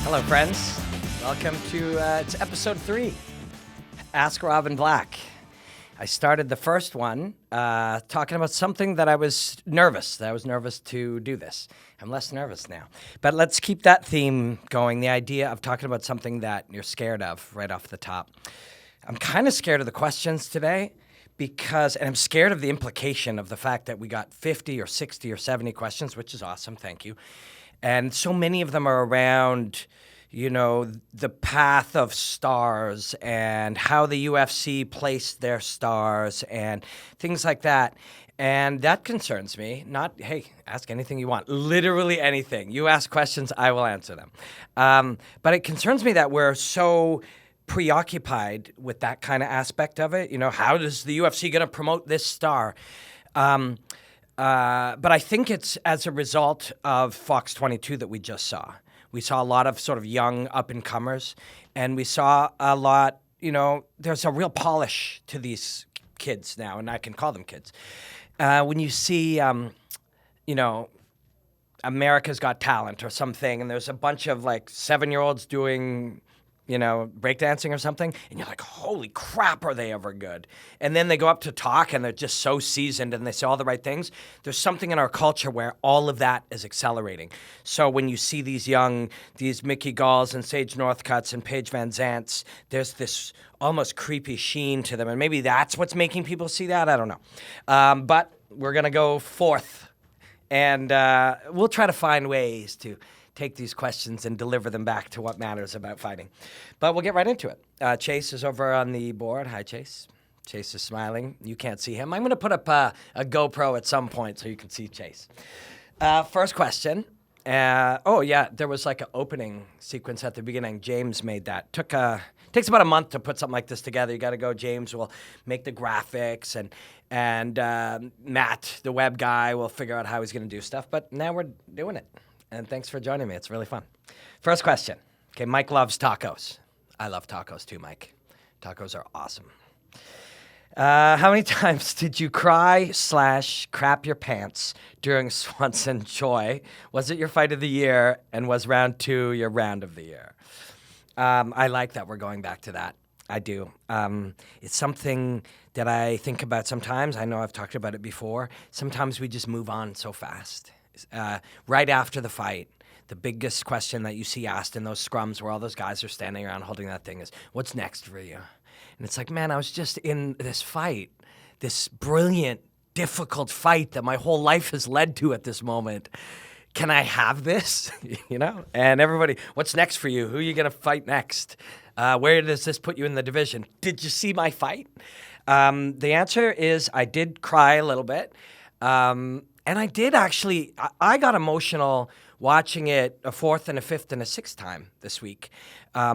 Hello, friends. Welcome to it's episode 3, Ask Robin Black. I started the first one talking about something that I was nervous. To do this. I'm less nervous now. But let's keep that theme going, the idea of talking about something that you're scared of right off the top. I'm kind of scared of the questions today and I'm scared of the implication of the fact that we got 50 or 60 or 70 questions, which is awesome. Thank you. And so many of them are around, the path of stars and how the UFC placed their stars and things like that. And that concerns me. Not, hey, ask anything you want. Literally anything. You ask questions, I will answer them. But it concerns me that we're so preoccupied with that kind of aspect of it. How is the UFC going to promote this star? But I think it's as a result of Fox 22 that we just saw. We saw a lot of sort of young up-and-comers, and we saw a lot, there's a real polish to these kids now, and I can call them kids. When you see, America's Got Talent or something, and there's a bunch of, 7-year-olds doing breakdancing or something, and you're like, holy crap, are they ever good? And then they go up to talk, and they're just so seasoned, and they say all the right things. There's something in our culture where all of that is accelerating. So when you see these Mickey Galls and Sage Northcutts and Paige Van Zants, there's this almost creepy sheen to them, and maybe that's what's making people see that. I don't know. But we're going to go forth, and we'll try to find ways to take these questions and deliver them back to what matters about fighting. But we'll get right into it. Chase is over on the board. Hi, Chase. Chase is smiling. You can't see him. I'm going to put up a GoPro at some point so you can see Chase. First question. There was an opening sequence at the beginning. James made that. Takes about a month to put something like this together. You got to go. James will make the graphics, and Matt, the web guy, will figure out how he's going to do stuff. But now we're doing it. And thanks for joining me. It's really fun. First question. Okay, Mike loves tacos. I love tacos too, Mike. Tacos are awesome. How many times did you cry / crap your pants during Swanson Choi? Was it your fight of the year? And was round 2 your round of the year? I like that we're going back to that. I do. It's something that I think about sometimes. I know I've talked about it before. Sometimes we just move on so fast. Right after the fight, the biggest question that you see asked in those scrums where all those guys are standing around holding that thing is, what's next for you? And it's like, man, I was just in this fight, this brilliant, difficult fight that my whole life has led to at this moment. Can I have this? And everybody, what's next for you? Who are you going to fight next? Where does this put you in the division? Did you see my fight? The answer is I did cry a little bit. And I did actually, I got emotional watching it a 4th and a 5th and a 6th time this week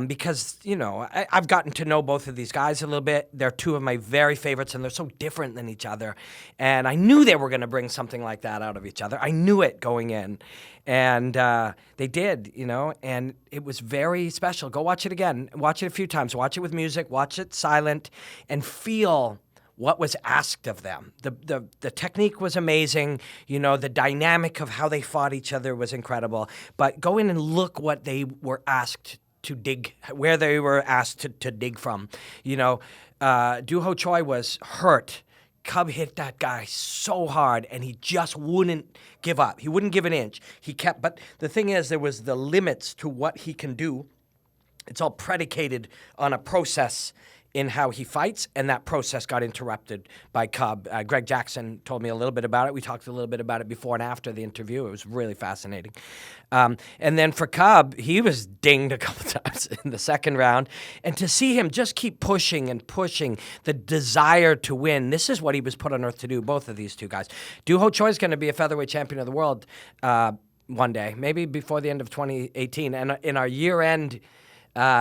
because, I've gotten to know both of these guys a little bit. They're 2 of my very favorites, and they're so different than each other. And I knew they were going to bring something like that out of each other. I knew it going in. And they did, and it was very special. Go watch it again. Watch it a few times. Watch it with music. Watch it silent and feel what was asked of them. The technique was amazing. The dynamic of how they fought each other was incredible. But go in and look what they were asked to dig, where they were asked to dig from. Doo-Ho Choi was hurt. Cub hit that guy so hard, and he just wouldn't give up. He wouldn't give an inch. He kept, but the thing is, there was the limits to what he can do. It's all predicated on a process in how he fights, and that process got interrupted by Cub. Greg Jackson told me a little bit about it. We talked a little bit about it before and after the interview. It was really fascinating. And then for Cub, he was dinged a couple times in the second round. And to see him just keep pushing and pushing, the desire to win, this is what he was put on earth to do, both of these 2 guys. Doo-Ho Choi is going to be a featherweight champion of the world one day, maybe before the end of 2018. And in our year-end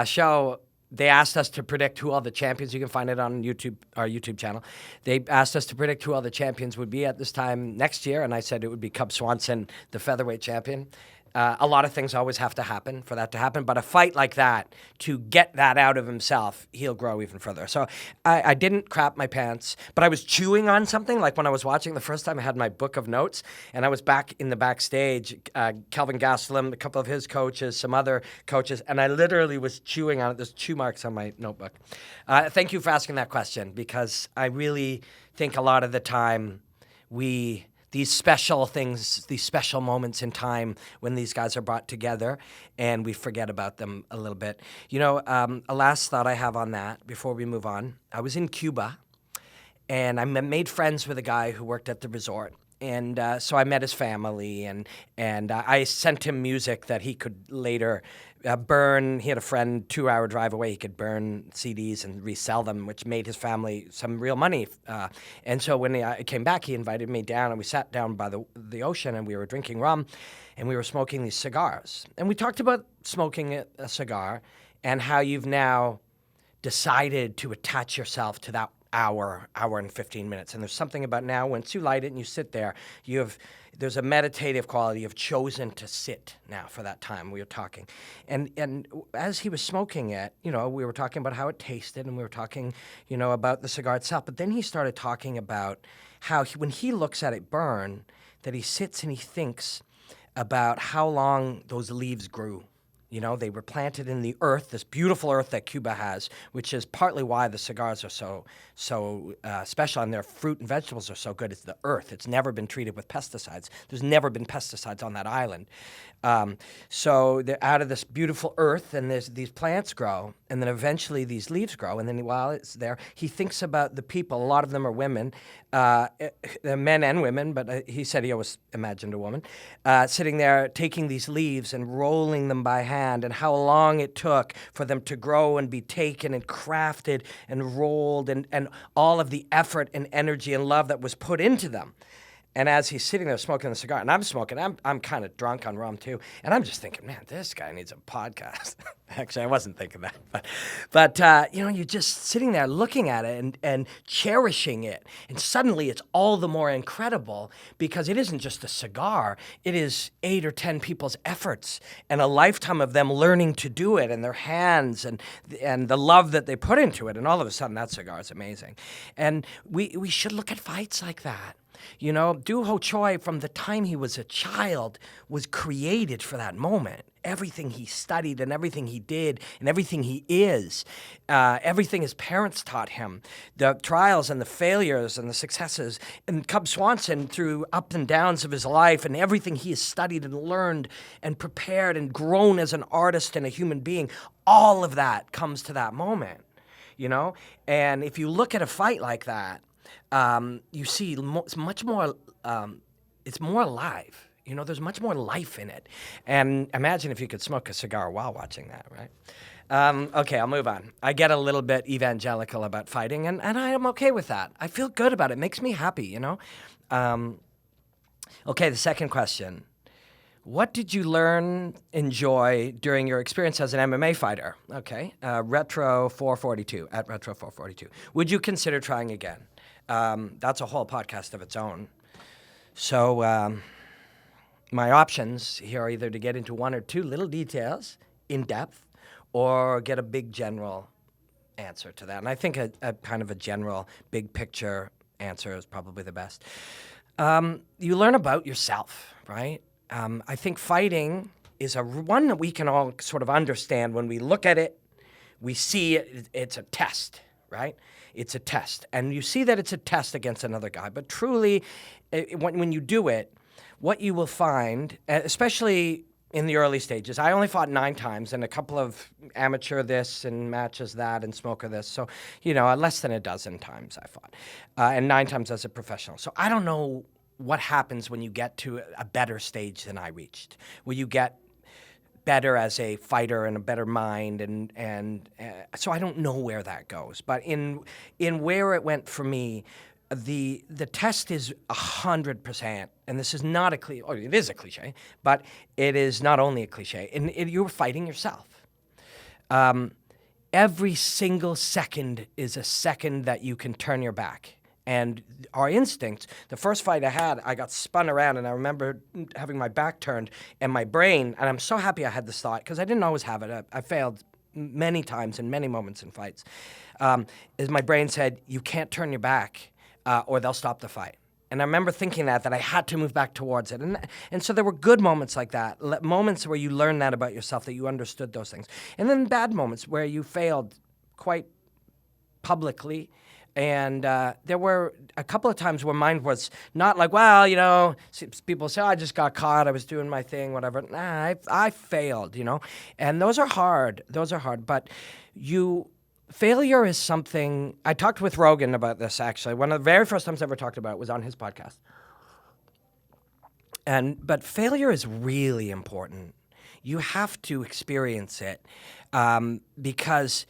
show, they asked us to predict who all the champions, you can find it on YouTube, our YouTube channel. They asked us to predict who all the champions would be at this time next year, and I said it would be Cub Swanson, the featherweight champion. A lot of things always have to happen for that to happen, but a fight like that, to get that out of himself, he'll grow even further. So I didn't crap my pants, but I was chewing on something. Like when I was watching the first time, I had my book of notes, and I was back in the backstage, Kelvin Gastelum, a couple of his coaches, some other coaches, and I literally was chewing on it. There's chew marks on my notebook. Thank you for asking that question, because I really think a lot of the time these special things, these special moments in time when these guys are brought together, and we forget about them a little bit. You know, a last thought I have on that before we move on. I was in Cuba, and I made friends with a guy who worked at the resort. And so I met his family, and I sent him music that he could later burn. He had a friend 2-hour drive away. He could burn CDs and resell them, which made his family some real money. And so when I came back, he invited me down, and we sat down by the ocean, and we were drinking rum, and we were smoking these cigars. And we talked about smoking a cigar and how you've now decided to attach yourself to that hour and 15 minutes. And there's something about now, once you light it and you sit there, there's a meditative quality. You've chosen to sit now for that time we were talking. And as he was smoking it, you know, we were talking about how it tasted, and we were talking, you know, about the cigar itself. But then he started talking about how when he looks at it burn, that he sits and he thinks about how long those leaves grew. You know, they were planted in the earth, this beautiful earth that Cuba has, which is partly why the cigars are so special, and their fruit and vegetables are so good. It's the earth. It's never been treated with pesticides. There's never been pesticides on that island. So they're out of this beautiful earth, and these plants grow, and then eventually these leaves grow, and then while it's there, he thinks about the people. A lot of them are women, men and women, but he said he always imagined a woman, sitting there taking these leaves and rolling them by hand, and how long it took for them to grow and be taken and crafted and rolled, and all of the effort and energy and love that was put into them. And as he's sitting there smoking the cigar, and I'm smoking, I'm kind of drunk on rum too, and I'm just thinking, man, this guy needs a podcast. Actually, I wasn't thinking that, but you know, you're just sitting there looking at it and cherishing it, and suddenly it's all the more incredible because it isn't just a cigar; it is 8 or 10 people's efforts and a lifetime of them learning to do it, and their hands and the love that they put into it, and all of a sudden that cigar is amazing. And we should look at fights like that. You know, Doo Ho Choi, from the time he was a child, was created for that moment. Everything he studied and everything he did and everything he is, everything his parents taught him, the trials and the failures and the successes, and Cub Swanson through ups and downs of his life, and everything he has studied and learned and prepared and grown as an artist and a human being, all of that comes to that moment, you know? And if you look at a fight like that, you see it's much more, it's more alive. You know, there's much more life in it. And imagine if you could smoke a cigar while watching that, right? Okay, I'll move on. I get a little bit evangelical about fighting, and I am okay with that. I feel good about it. It makes me happy, you know? Okay, the second question. What did you enjoy during your experience as an MMA fighter? Okay, Retro 442, at Retro 442. Would you consider trying again? That's a whole podcast of its own. So my options here are either to get into one or two little details in depth, or get a big general answer to that. And I think a kind of a general big picture answer is probably the best. You learn about yourself, right? I think fighting is one that we can all sort of understand. When we look at it, we see it's a test, right? It's a test. And you see that it's a test against another guy. But truly, when you do it, what you will find, especially in the early stages, I only fought 9 times, and a couple of amateur this and matches that and smoker this. So, you know, less than a dozen times I fought, and 9 times as a professional. So I don't know what happens when you get to a better stage than I reached. Will you get better as a fighter and a better mind, and so I don't know where that goes. But in where it went for me, the test is 100%, and this is not a cliche. Oh, it is a cliche, but it is not only a cliche. And you're fighting yourself. Every single second is a second that you can turn your back And our instincts, the first fight I had, I got spun around, and I remember having my back turned, and my brain, and I'm so happy I had this thought, because I didn't always have it. I failed many times in many moments in fights, is my brain said, you can't turn your back, or they'll stop the fight. And I remember thinking that I had to move back towards it. And so there were good moments like that, moments where you learned that about yourself, that you understood those things. And then bad moments where you failed quite publicly. And there were a couple of times where mine was not like, well, you know, people say, oh, I just got caught, I was doing my thing, whatever. Nah, I failed, you know. And those are hard. But failure is something, I talked with Rogan about this, actually. One of the very first times I ever talked about it was on his podcast. But failure is really important. You have to experience it because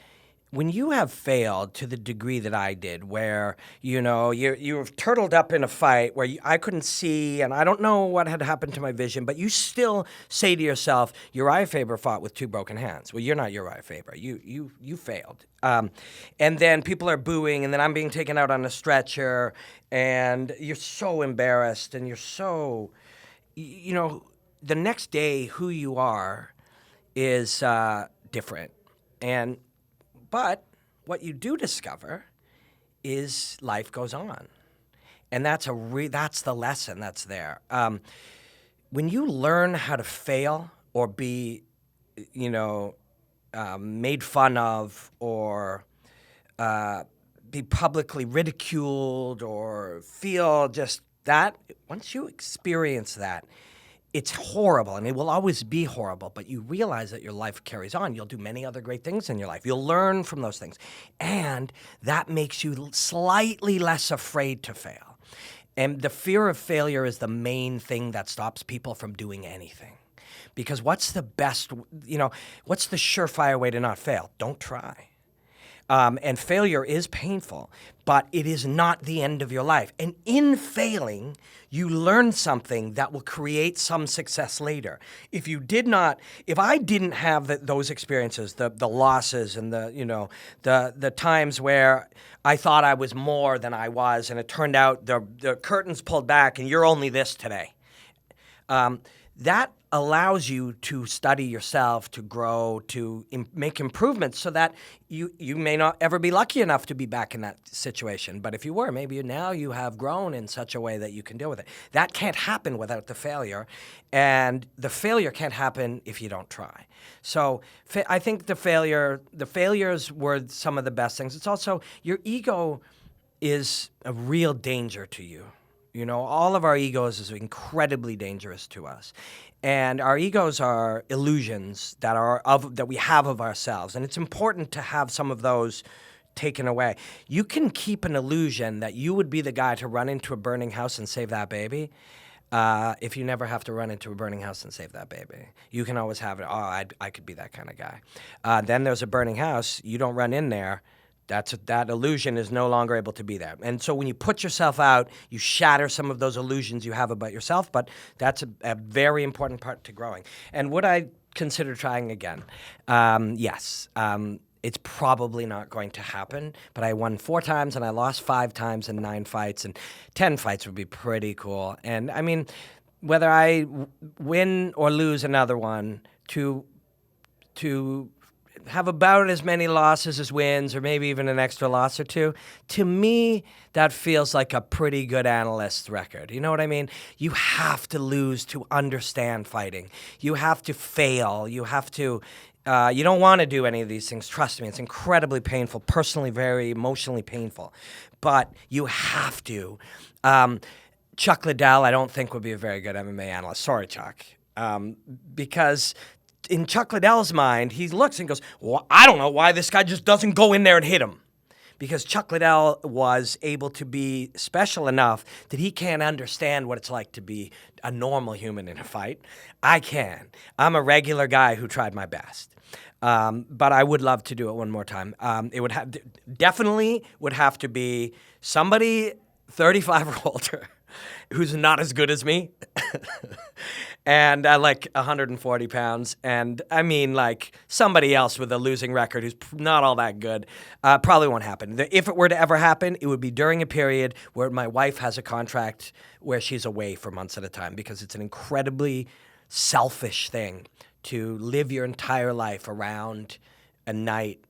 when you have failed to the degree that I did, where, you know, you're turtled up in a fight where I couldn't see and I don't know what had happened to my vision, but you still say to yourself, Uriah Faber fought with 2 broken hands. Well, you're not Uriah Faber. You failed. And then people are booing, and then I'm being taken out on a stretcher, and you're so embarrassed, and you're so, you know, the next day who you are is different. But what you do discover is life goes on. And that's the lesson that's there. When you learn how to fail or be, you know, made fun of or be publicly ridiculed or feel just that, once you experience that, it's horrible, and it will always be horrible, but you realize that your life carries on. You'll do many other great things in your life. You'll learn from those things, and that makes you slightly less afraid to fail. And the fear of failure is the main thing that stops people from doing anything. Because what's the surefire way to not fail? Don't try. And failure is painful, but it is not the end of your life. And in failing, you learn something that will create some success later. If I didn't have those experiences, the losses and the times where I thought I was more than I was, and it turned out the curtains pulled back and you're only this today, that allows you to study yourself, to grow, to make improvements so that you may not ever be lucky enough to be back in that situation. But if you were, maybe now you have grown in such a way that you can deal with it. That can't happen without the failure, and the failure can't happen if you don't try. So I think the failures were some of the best things. It's also your ego is a real danger to you. You know, all of our egos is incredibly dangerous to us. And our egos are illusions that we have of ourselves. And it's important to have some of those taken away. You can keep an illusion that you would be the guy to run into a burning house and save that baby if you never have to run into a burning house and save that baby. You can always have it, I could be that kind of guy. Then there's a burning house, you don't run in there, that illusion is no longer able to be there. And so when you put yourself out, you shatter some of those illusions you have about yourself, but that's a very important part to growing. And would I consider trying again? Yes. It's probably not going to happen, but I won 4 times and I lost 5 times in 9 fights, and 10 fights would be pretty cool. And I mean, whether I win or lose another one, to have about as many losses as wins, or maybe even an extra loss or 2, to me, that feels like a pretty good analyst's record. You know what I mean? You have to lose to understand fighting. You have to fail. You have to, you don't want to do any of these things. Trust me, it's incredibly painful, personally very emotionally painful. But you have to. Chuck Liddell, I don't think would be a very good MMA analyst. Sorry, Chuck. Because in Chuck Liddell's mind, he looks and goes, well, I don't know why this guy just doesn't go in there and hit him. Because Chuck Liddell was able to be special enough that he can't understand what it's like to be a normal human in a fight. I can. I'm a regular guy who tried my best. But I would love to do it one more time. It would definitely would have to be somebody 35 or older who's not as good as me. and like 140 pounds. And I mean, like somebody else with a losing record who's not all that good, probably won't happen. If it were to ever happen, it would be during a period where my wife has a contract where she's away for months at a time, because it's an incredibly selfish thing to live your entire life around a night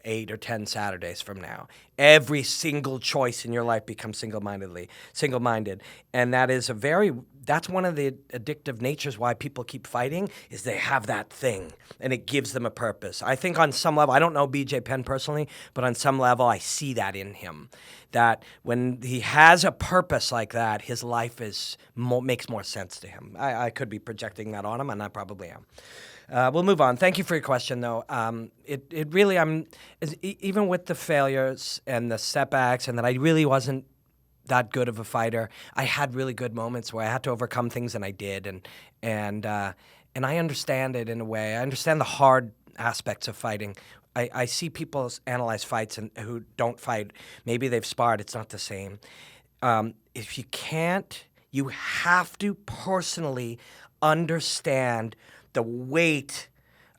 8 or 10 Saturdays from now. Every single choice in your life becomes single-minded. And that's one of the addictive natures why people keep fighting, is they have that thing and it gives them a purpose. I think on some level, I don't know BJ Penn personally, but on some level I see that in him. That when he has a purpose like that, his life makes more sense to him. I could be projecting that on him, and I probably am. We'll move on. Thank you for your question, though. It really, even with the failures and the setbacks, and that I really wasn't that good of a fighter, I had really good moments where I had to overcome things, and I did. And I understand it in a way. I understand the hard aspects of fighting. I see people analyze fights and who don't fight. Maybe they've sparred. It's not the same. If you can't, you have to personally understand the weight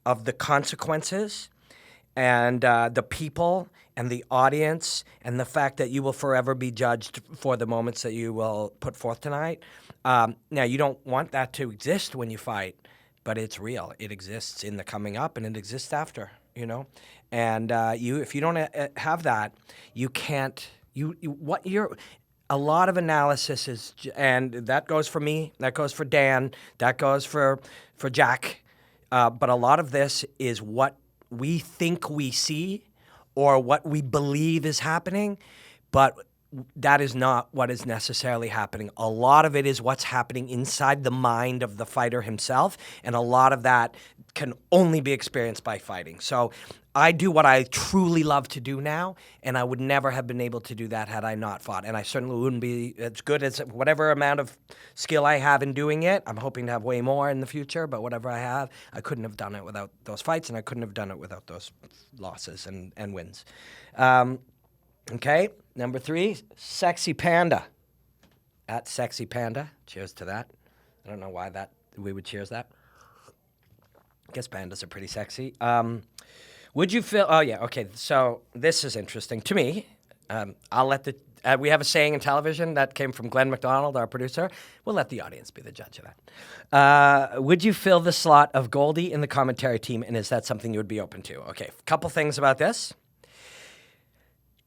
of the consequences and the people and the audience and the fact that you will forever be judged for the moments that you will put forth tonight. Now, you don't want that to exist when you fight, but it's real. It exists in the coming up, and it exists after, And if you don't have that, you can't. A lot of analysis is, and that goes for me, that goes for Dan, that goes for Jack, but a lot of this is what we think we see or what we believe is happening, but that is not what is necessarily happening. A lot of it is what's happening inside the mind of the fighter himself, and a lot of that can only be experienced by fighting. So I do what I truly love to do now, and I would never have been able to do that had I not fought. And I certainly wouldn't be as good as whatever amount of skill I have in doing it. I'm hoping to have way more in the future, but whatever I have, I couldn't have done it without those fights, and I couldn't have done it without those losses and wins. Okay, number 3, Sexy Panda. At Sexy Panda. Cheers to that. I don't know why we would cheers that. I guess pandas are pretty sexy. Would you feel? Oh yeah, okay. So this is interesting to me. I'll let we have a saying in television that came from Glenn McDonald, our producer. We'll let the audience be the judge of that. Would you fill the slot of Goldie in the commentary team, and is that something you would be open to? Okay, a couple things about this.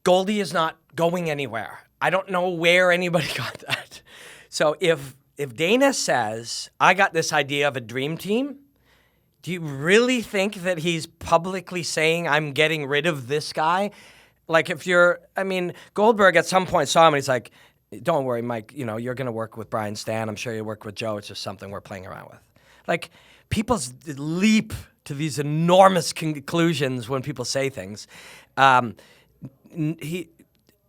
Goldie is not going anywhere. I don't know where anybody got that. So if Dana says, I got this idea of a dream team, do you really think that he's publicly saying, I'm getting rid of this guy? Like Goldberg at some point saw him and he's like, don't worry, Mike, you're going to work with Brian Stan. I'm sure you work with Joe. It's just something we're playing around with. Like, people leap to these enormous conclusions when people say things.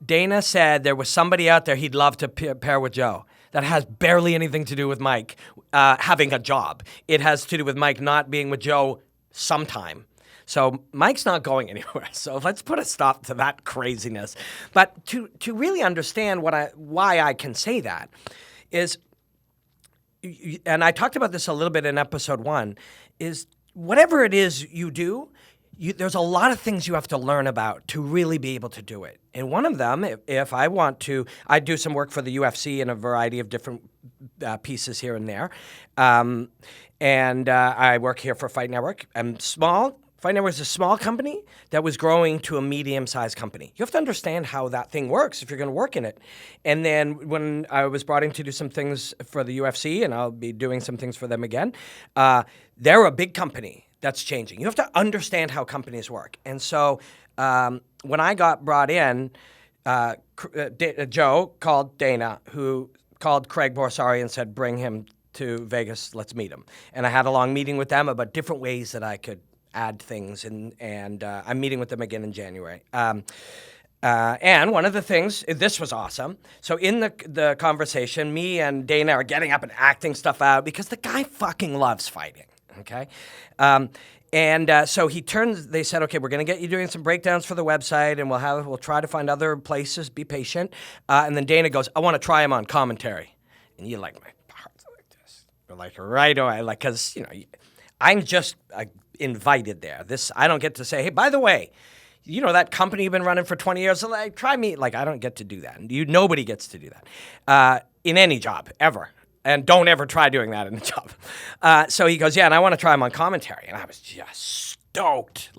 Dana said there was somebody out there he'd love to pair with Joe. That has barely anything to do with Mike having a job. It has to do with Mike not being with Joe sometime. So Mike's not going anywhere. So let's put a stop to that craziness. But to really understand why I can say that is, and I talked about this a little bit in episode 1, is whatever it is you do, there's a lot of things you have to learn about to really be able to do it. And one of them, if I want to, I do some work for the UFC in a variety of different pieces here and there. I work here for Fight Network. Fight Network is a small company that was growing to a medium-sized company. You have to understand how that thing works if you're going to work in it. And then when I was brought in to do some things for the UFC, and I'll be doing some things for them again, they're a big company that's changing. You have to understand how companies work. And so when I got brought in, Joe called Dana, who called Craig Borsari and said, bring him to Vegas, let's meet him. And I had a long meeting with them about different ways that I could add things, and I'm meeting with them again in January. And one of the things, this was awesome. So in the conversation, me and Dana are getting up and acting stuff out because the guy fucking loves fighting, okay? So they said, okay, we're going to get you doing some breakdowns for the website, and we'll try to find other places, be patient. And then Dana goes, I want to try him on commentary. And you're like, my heart's like this. like right away, like, because, I'm just invited there. I don't get to say, hey, by the way, that company you've been running for 20 years, like, try me. Like, I don't get to do that. Nobody gets to do that in any job, ever. And don't ever try doing that in a job. So he goes, yeah, and I want to try him on commentary. And I was just stoked.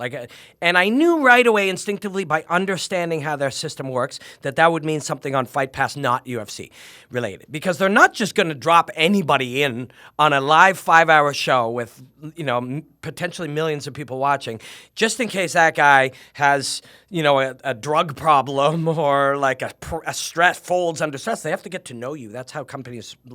And I knew right away instinctively by understanding how their system works that would mean something on Fight Pass, not UFC related. Because they're not just going to drop anybody in on a live 5-hour show with, potentially millions of people watching, just in case that guy has, a drug problem or like a stress, folds under stress. They have to get to know you. That's how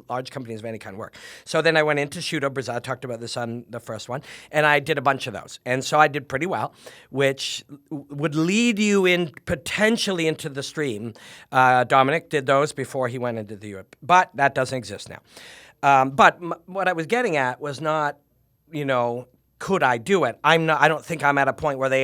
large companies of any kind work. So then I went into Shooto Brazil. I talked about this on the first one, and I did a bunch of those. And so I did pretty well, which would lead you in potentially into the stream. Dominick did those before he went into the UFC, but that doesn't exist now. But what I was getting at was not, could I do it? I don't think I'm at a point where they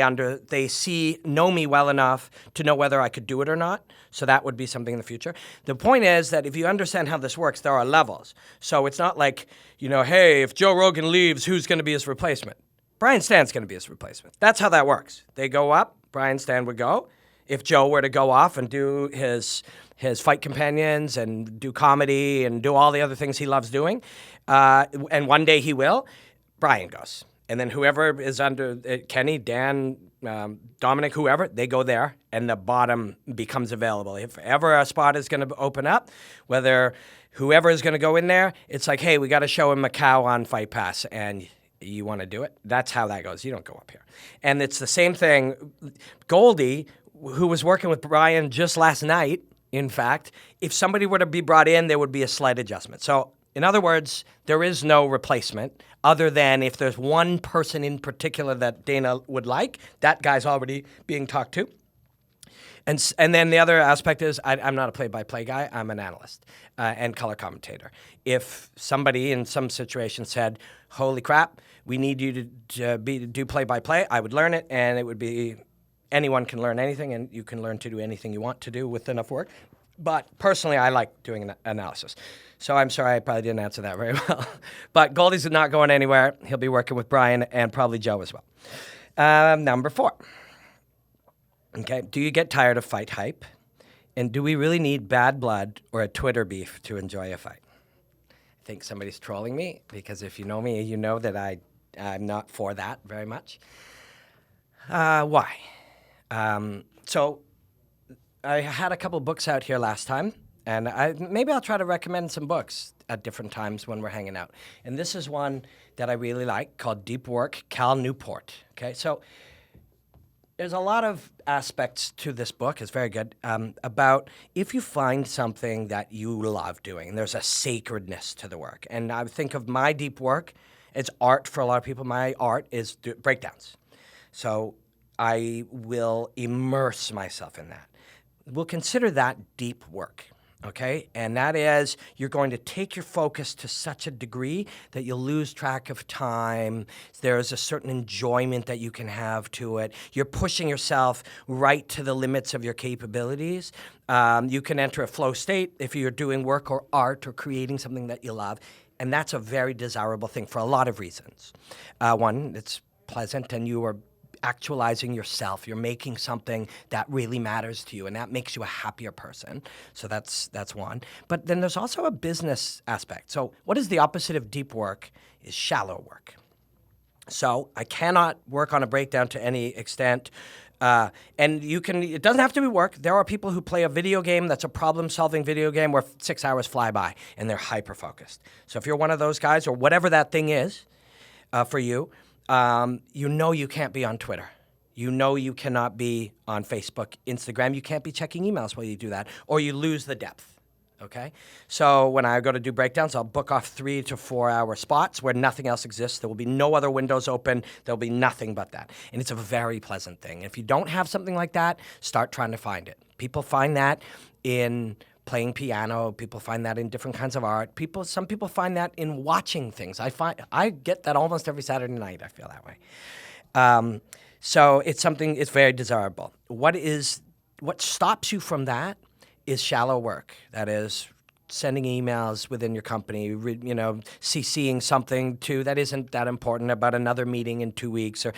know me well enough to know whether I could do it or not. So that would be something in the future. The point is that if you understand how this works, there are levels. So it's not like, hey, if Joe Rogan leaves, who's going to be his replacement? Brian Stan's going to be his replacement. That's how that works. They go up, Brian Stan would go. If Joe were to go off and do his fight companions and do comedy and do all the other things he loves doing, and one day he will, Brian goes. And then whoever is under Kenny, Dan, Dominick, whoever, they go there, and the bottom becomes available. If ever a spot is going to open up, whether whoever is going to go in there, it's like, hey, we got to show him Macau on Fight Pass, and you want to do it? That's how that goes. You don't go up here. And it's the same thing. Goldie, who was working with Brian just last night, in fact, if somebody were to be brought in, there would be a slight adjustment. So, in other words, there is no replacement other than if there's one person in particular that Dana would like, that guy's already being talked to. And then the other aspect is I'm not a play-by-play guy. I'm an analyst and color commentator. If somebody in some situation said, holy crap, we need you to do play-by-play, I would learn it, and it would be anyone can learn anything, and you can learn to do anything you want to do with enough work. But personally, I like doing an analysis. So I'm sorry I probably didn't answer that very well. But Goldie's not going anywhere. He'll be working with Brian and probably Joe as well. Number 4. Okay, do you get tired of fight hype? And do we really need bad blood or a Twitter beef to enjoy a fight? I think somebody's trolling me, because if you know me, you know that I'm not for that very much. Why? So I had a couple books out here last time, and maybe I'll try to recommend some books at different times when we're hanging out. And this is one that I really like called Deep Work, Cal Newport. Okay, so there's a lot of aspects to this book. It's very good, about if you find something that you love doing, and there's a sacredness to the work. And I think of my deep work, it's art for a lot of people. My art is breakdowns. So I will immerse myself in that. We'll consider that deep work, okay? And that is, you're going to take your focus to such a degree that you'll lose track of time. There's a certain enjoyment that you can have to it. You're pushing yourself right to the limits of your capabilities. You can enter a flow state if you're doing work or art or creating something that you love. And that's a very desirable thing for a lot of reasons. One, it's pleasant, and you are actualizing yourself. You're making something that really matters to you, and that makes you a happier person. So that's one. But then there's also a business aspect. So what is the opposite of deep work is shallow work. So I cannot work on a breakdown to any extent. And it doesn't have to be work. There are people who play a video game that's a problem-solving video game where 6 hours fly by, and they're hyper-focused. So if you're one of those guys, or whatever that thing is for you, you can't be on Twitter. You cannot be on Facebook, Instagram. You can't be checking emails while you do that, or you lose the depth, okay? So when I go to do breakdowns, I'll book off 3 to 4 hour spots where nothing else exists. There will be no other windows open. There'll be nothing but that. And it's a very pleasant thing. If you don't have something like that, start trying to find it. People find that in playing piano. People find that in different kinds of art. Some people find that in watching things. I get that almost every Saturday night. I feel that way. So it's very desirable. What stops you from that is shallow work. That is sending emails within your company, CCing something that isn't that important about another meeting in 2 weeks, or,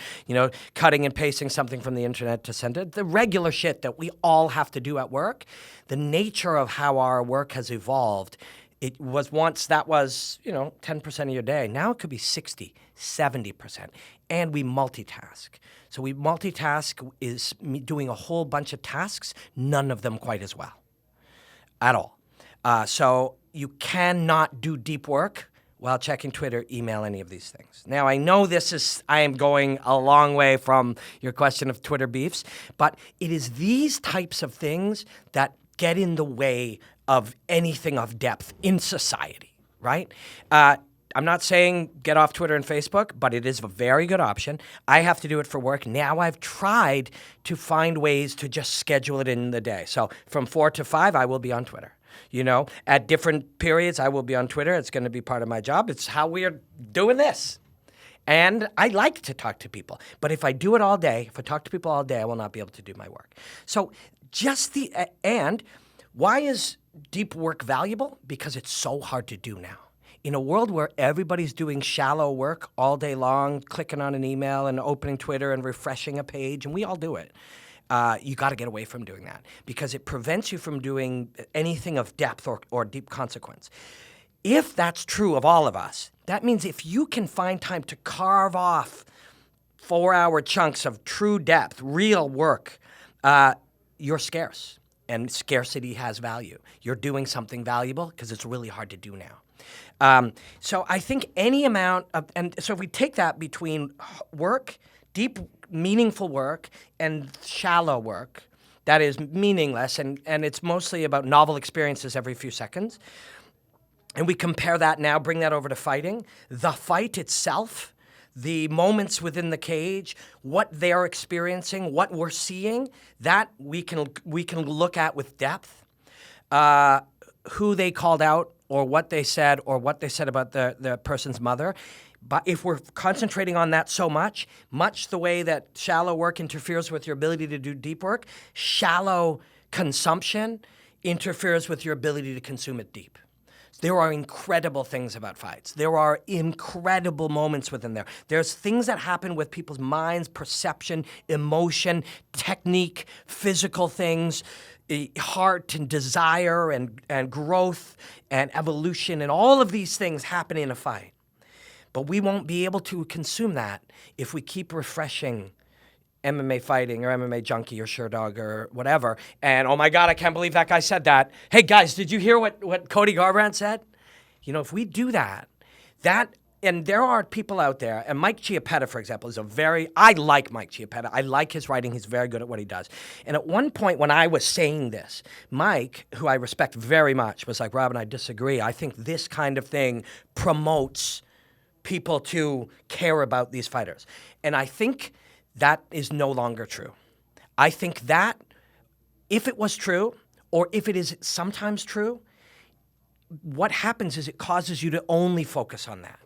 cutting and pasting something from the internet to send it. The regular shit that we all have to do at work, the nature of how our work has evolved, it was once that was, 10% of your day. Now it could be 60, 70%. And we multitask. So we multitask is doing a whole bunch of tasks, none of them quite as well at all. So you cannot do deep work while checking Twitter, email, any of these things. Now, I know I am going a long way from your question of Twitter beefs, but it is these types of things that get in the way of anything of depth in society, right? I'm not saying get off Twitter and Facebook, but it is a very good option. I have to do it for work. Now I've tried to find ways to just schedule it in the day. So from 4 to 5, I will be on Twitter. At different periods, I will be on Twitter. It's going to be part of my job. It's how we are doing this. And I like to talk to people. But if I do it all day, if I talk to people all day, I will not be able to do my work. So and why is deep work valuable? Because it's so hard to do now. In a world where everybody's doing shallow work all day long, clicking on an email and opening Twitter and refreshing a page, and we all do it, you got to get away from doing that because it prevents you from doing anything of depth or deep consequence. If that's true of all of us, that means if you can find time to carve off 4-hour chunks of true depth, real work, you're scarce, and scarcity has value. You're doing something valuable because it's really hard to do now. So I think any amount of, and so if we take that between work, deep, meaningful work, and shallow work, that is meaningless, and it's mostly about novel experiences every few seconds, and we compare that now, bring that over to fighting, the fight itself, the moments within the cage, what they're experiencing, what we're seeing, that we can look at with depth, who they called out, or what they said about the person's mother. But if we're concentrating on that so much the way that shallow work interferes with your ability to do deep work, shallow consumption interferes with your ability to consume it deep. There are incredible things about fights. There are incredible moments within there. There's things that happen with people's minds, perception, emotion, technique, physical things, heart and desire and growth and evolution, and all of these things happen in a fight. But we won't be able to consume that if we keep refreshing MMA Fighting or MMA Junkie or Sherdog or whatever. And, oh my God, I can't believe that guy said that. Hey, guys, did you hear what Cody Garbrandt said? If we do that, and there are people out there, and Mike Chiappetta, for example, I like Mike Chiappetta. I like his writing. He's very good at what he does. And at one point when I was saying this, Mike, who I respect very much, was like, Robin, I disagree. I think this kind of thing promotes people to care about these fighters. And I think that is no longer true. I think that if it was true, or if it is sometimes true, what happens is it causes you to only focus on that.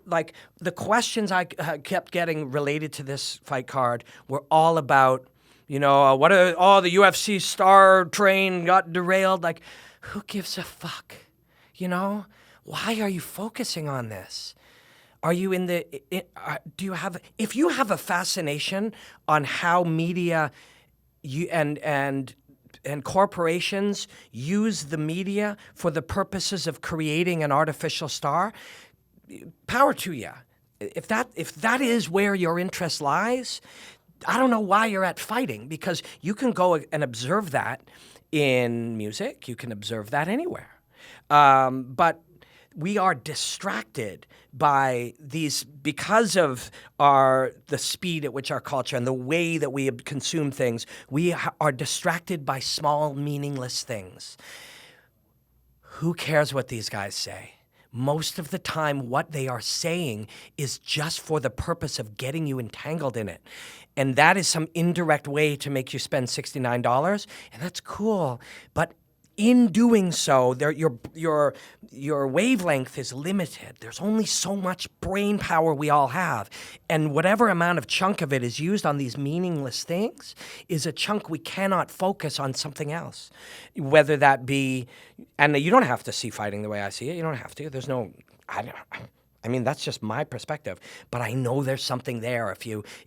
Like the questions I kept getting related to this fight card were all about, the UFC star train got derailed. Like, who gives a fuck? Why are you focusing on this? Are you if you have a fascination on how media and corporations use the media for the purposes of creating an artificial star, power to you. If that is where your interest lies, I don't know why you're at fighting, because you can go and observe that in music. You can observe that anywhere. But we are distracted by these because of the speed at which our culture and the way that we consume things. We are distracted by small, meaningless things. Who cares what these guys say? Most of the time, what they are saying is just for the purpose of getting you entangled in it. And that is some indirect way to make you spend $69, and that's cool. But in doing so, your wavelength is limited. There's only so much brain power we all have. And whatever amount of chunk of it is used on these meaningless things is a chunk we cannot focus on something else. Whether that be, and you don't have to see fighting the way I see it. You don't have to. There's no, I mean, that's just my perspective. But I know there's something there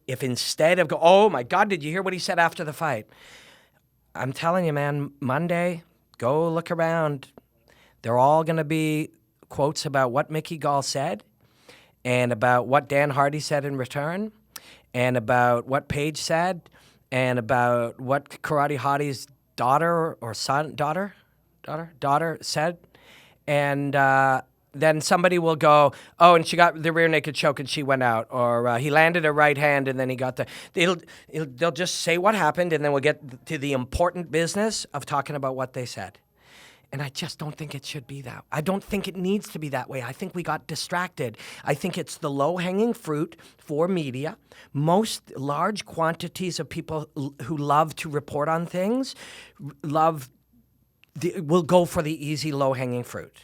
if instead of go, oh my God, did you hear what he said after the fight? I'm telling you, man, Monday, go look around. They're all going to be quotes about what Mickey Gall said and about what Dan Hardy said in return and about what Paige said and about what Karate Hottie's daughter said. And then somebody will go, oh, and she got the rear naked choke and she went out. Or he landed a right hand and then he got they'll just say what happened and then we'll get to the important business of talking about what they said. And I just don't think it should be that. I don't think it needs to be that way. I think we got distracted. I think it's the low-hanging fruit for media. Most large quantities of people who love to report on things will go for the easy, low-hanging fruit.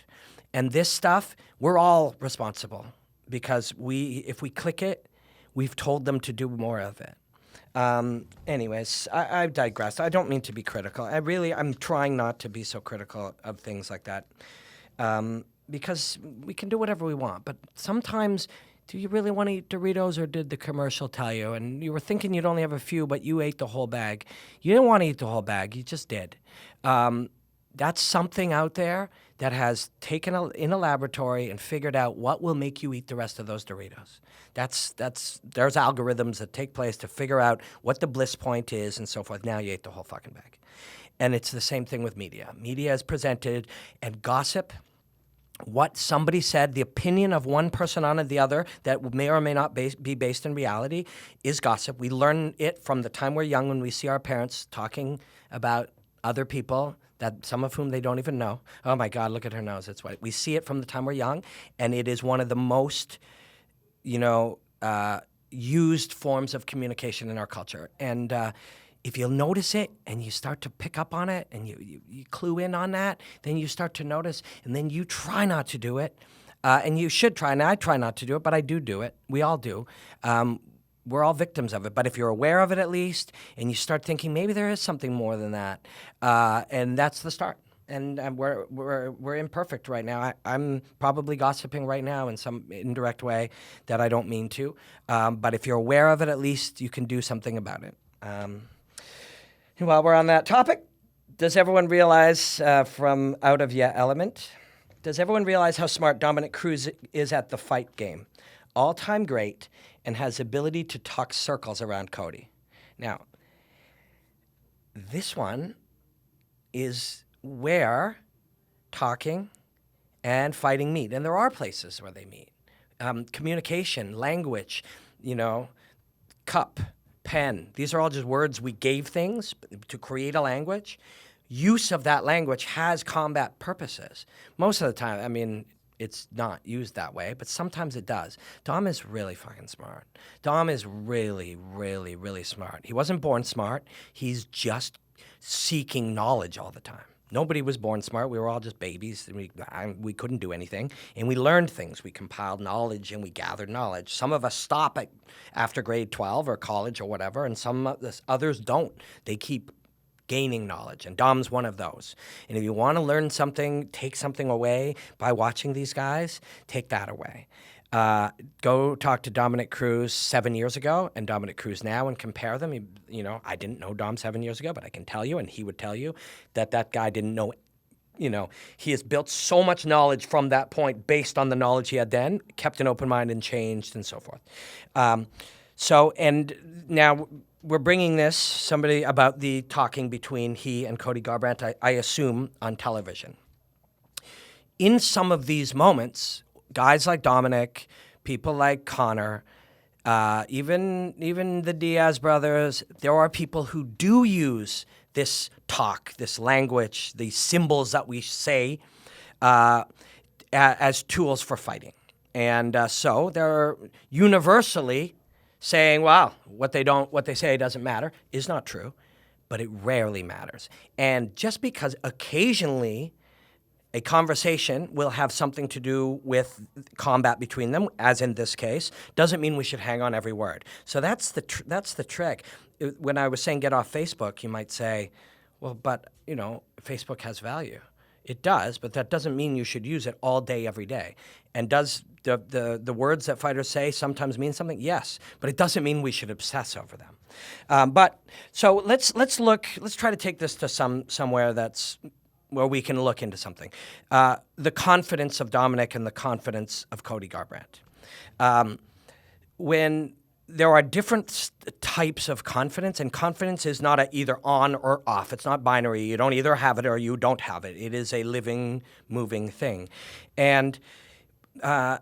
And this stuff, we're all responsible because if we click it, we've told them to do more of it. Anyways, I've digressed. I don't mean to be critical. I'm trying not to be so critical of things like that because we can do whatever we want. But sometimes, do you really want to eat Doritos or did the commercial tell you? And you were thinking you'd only have a few, but you ate the whole bag. You didn't want to eat the whole bag. You just did. That's something out there that has taken in a laboratory and figured out what will make you eat the rest of those Doritos. There's algorithms that take place to figure out what the bliss point is and so forth. Now you ate the whole fucking bag. And it's the same thing with media. Media is presented and gossip, what somebody said, the opinion of one person on the other that may or may not be based in reality is gossip. We learn it from the time we're young when we see our parents talking about other people, that some of whom they don't even know. Oh my God, look at her nose, it's white. We see it from the time we're young, and it is one of the most, used forms of communication in our culture. And if you'll notice it and you start to pick up on it and you clue in on that, then you start to notice, and then you try not to do it. And you should try, and I try not to do it, but I do it. We all do. We're all victims of it. But if you're aware of it at least, and you start thinking maybe there is something more than that, and that's the start. And we're imperfect right now. I'm probably gossiping right now in some indirect way that I don't mean to. But if you're aware of it, at least you can do something about it. While we're on that topic, does everyone realize from Out of Ya Element, does everyone realize how smart Dominick Cruz is at the fight game? All-time great, and has ability to talk circles around Cody. Now, this one is where talking and fighting meet. And there are places where they meet. Communication, language, cup, pen. These are all just words we gave things to create a language. Use of that language has combat purposes. Most of the time, it's not used that way, but sometimes it does. Dom is really fucking smart. Dom is really, really, really smart. He wasn't born smart. He's just seeking knowledge all the time. Nobody was born smart. We were all just babies. We couldn't do anything. And we learned things. We compiled knowledge and we gathered knowledge. Some of us stop after grade 12 or college or whatever, and others don't. They keep gaining knowledge, and Dom's one of those. And if you want to learn something, take something away by watching these guys, take that away. Go talk to Dominick Cruz 7 years ago and Dominick Cruz now and compare them. I didn't know Dom 7 years ago, but I can tell you, and he would tell you, that guy didn't know. He has built so much knowledge from that point based on the knowledge he had then, kept an open mind and changed and so forth. And now we're bringing somebody about the talking between he and Cody Garbrandt, I assume, on television. In some of these moments, guys like Dominick, people like Connor, even the Diaz brothers, there are people who do use this talk, this language, these symbols that we say as tools for fighting. And so they're universally saying, wow, what they say doesn't matter is not true. but it rarely matters. And just because occasionally a conversation will have something to do with combat between them, as in this case, doesn't mean we should hang on every word. So that's the trick. When I was saying get off Facebook, you might say, well, but, Facebook has value. It does, but that doesn't mean you should use it all day, every day. And does the words that fighters say sometimes mean something? Yes, but it doesn't mean we should obsess over them. So let's try to take this to somewhere that's where we can look into something. The confidence of Dominick and the confidence of Cody Garbrandt. When there are different types of confidence, and confidence is not either on or off. It's not binary. You don't either have it or you don't have it. It is a living, moving thing. And I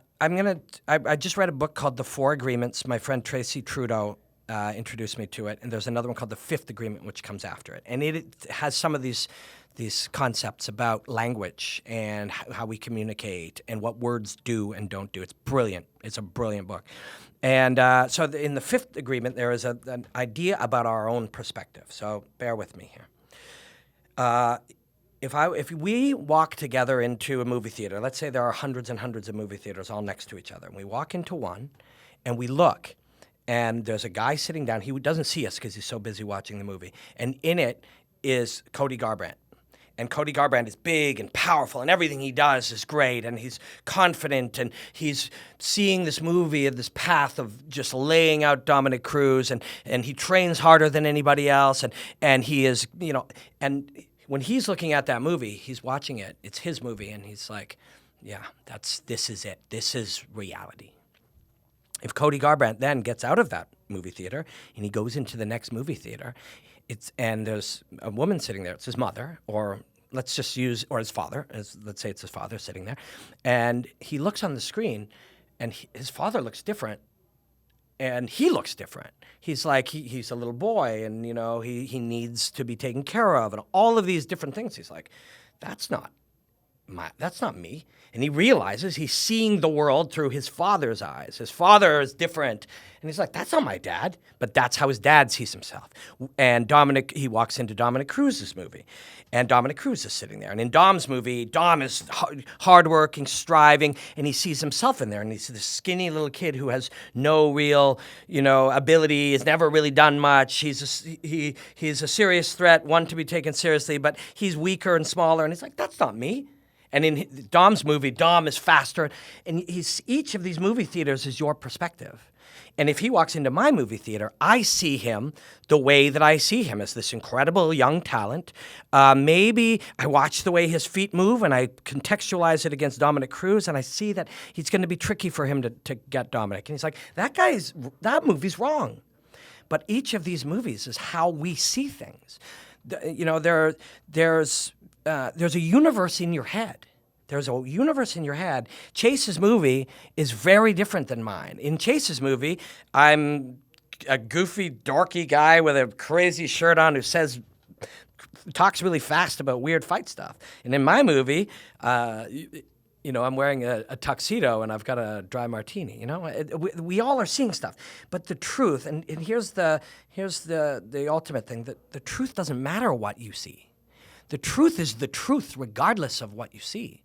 just read a book called The Four Agreements. My friend Tracy Trudeau introduced me to it, and there's another one called The Fifth Agreement, which comes after it. And it has some of these concepts about language and how we communicate and what words do and don't do. It's brilliant. It's a brilliant book. And so in the Fifth Agreement, there is an idea about our own perspective. So bear with me here. If we walk together into a movie theater, let's say there are hundreds and hundreds of movie theaters all next to each other, and we walk into one, and we look, and there's a guy sitting down. He doesn't see us because he's so busy watching the movie. And in it is Cody Garbrandt. And Cody Garbrandt is big and powerful, and everything he does is great, and he's confident, and he's seeing this movie and this path of just laying out Dominick Cruz, and he trains harder than anybody else, and he is, and when he's looking at that movie, he's watching it, it's his movie, and he's like, yeah, this is it. This is reality. If Cody Garbrandt then gets out of that movie theater and he goes into the next movie theater, and there's a woman sitting there. It's his mother, or let's just use, or his father. Let's say it's his father sitting there, and he looks on the screen, and his father looks different, and he looks different. He's like he's a little boy, and he needs to be taken care of, and all of these different things. He's like, that's not me. And he realizes he's seeing the world through his father's eyes. His father is different. And he's like, that's not my dad. But that's how his dad sees himself. And he walks into Dominick Cruz's movie. And Dominick Cruz is sitting there. And in Dom's movie, Dom is hardworking, striving, and he sees himself in there. And he's this skinny little kid who has no real, ability, has never really done much. He's a serious threat, one to be taken seriously, but he's weaker and smaller. And he's like, that's not me. And in Dom's movie, Dom is faster. And each of these movie theaters is your perspective. And if he walks into my movie theater, I see him the way that I see him, as this incredible young talent. Maybe I watch the way his feet move, and I contextualize it against Dominick Cruz, and I see that it's going to be tricky for him to get Dominick. And he's like, that movie's wrong. But each of these movies is how we see things. There's a universe in your head. There's a universe in your head. Chase's movie is very different than mine. In Chase's movie, I'm a goofy, dorky guy with a crazy shirt on who talks really fast about weird fight stuff. And in my movie, I'm wearing a tuxedo and I've got a dry martini. We all are seeing stuff. But the truth, and here's the ultimate thing, that the truth doesn't matter what you see. The truth is the truth regardless of what you see.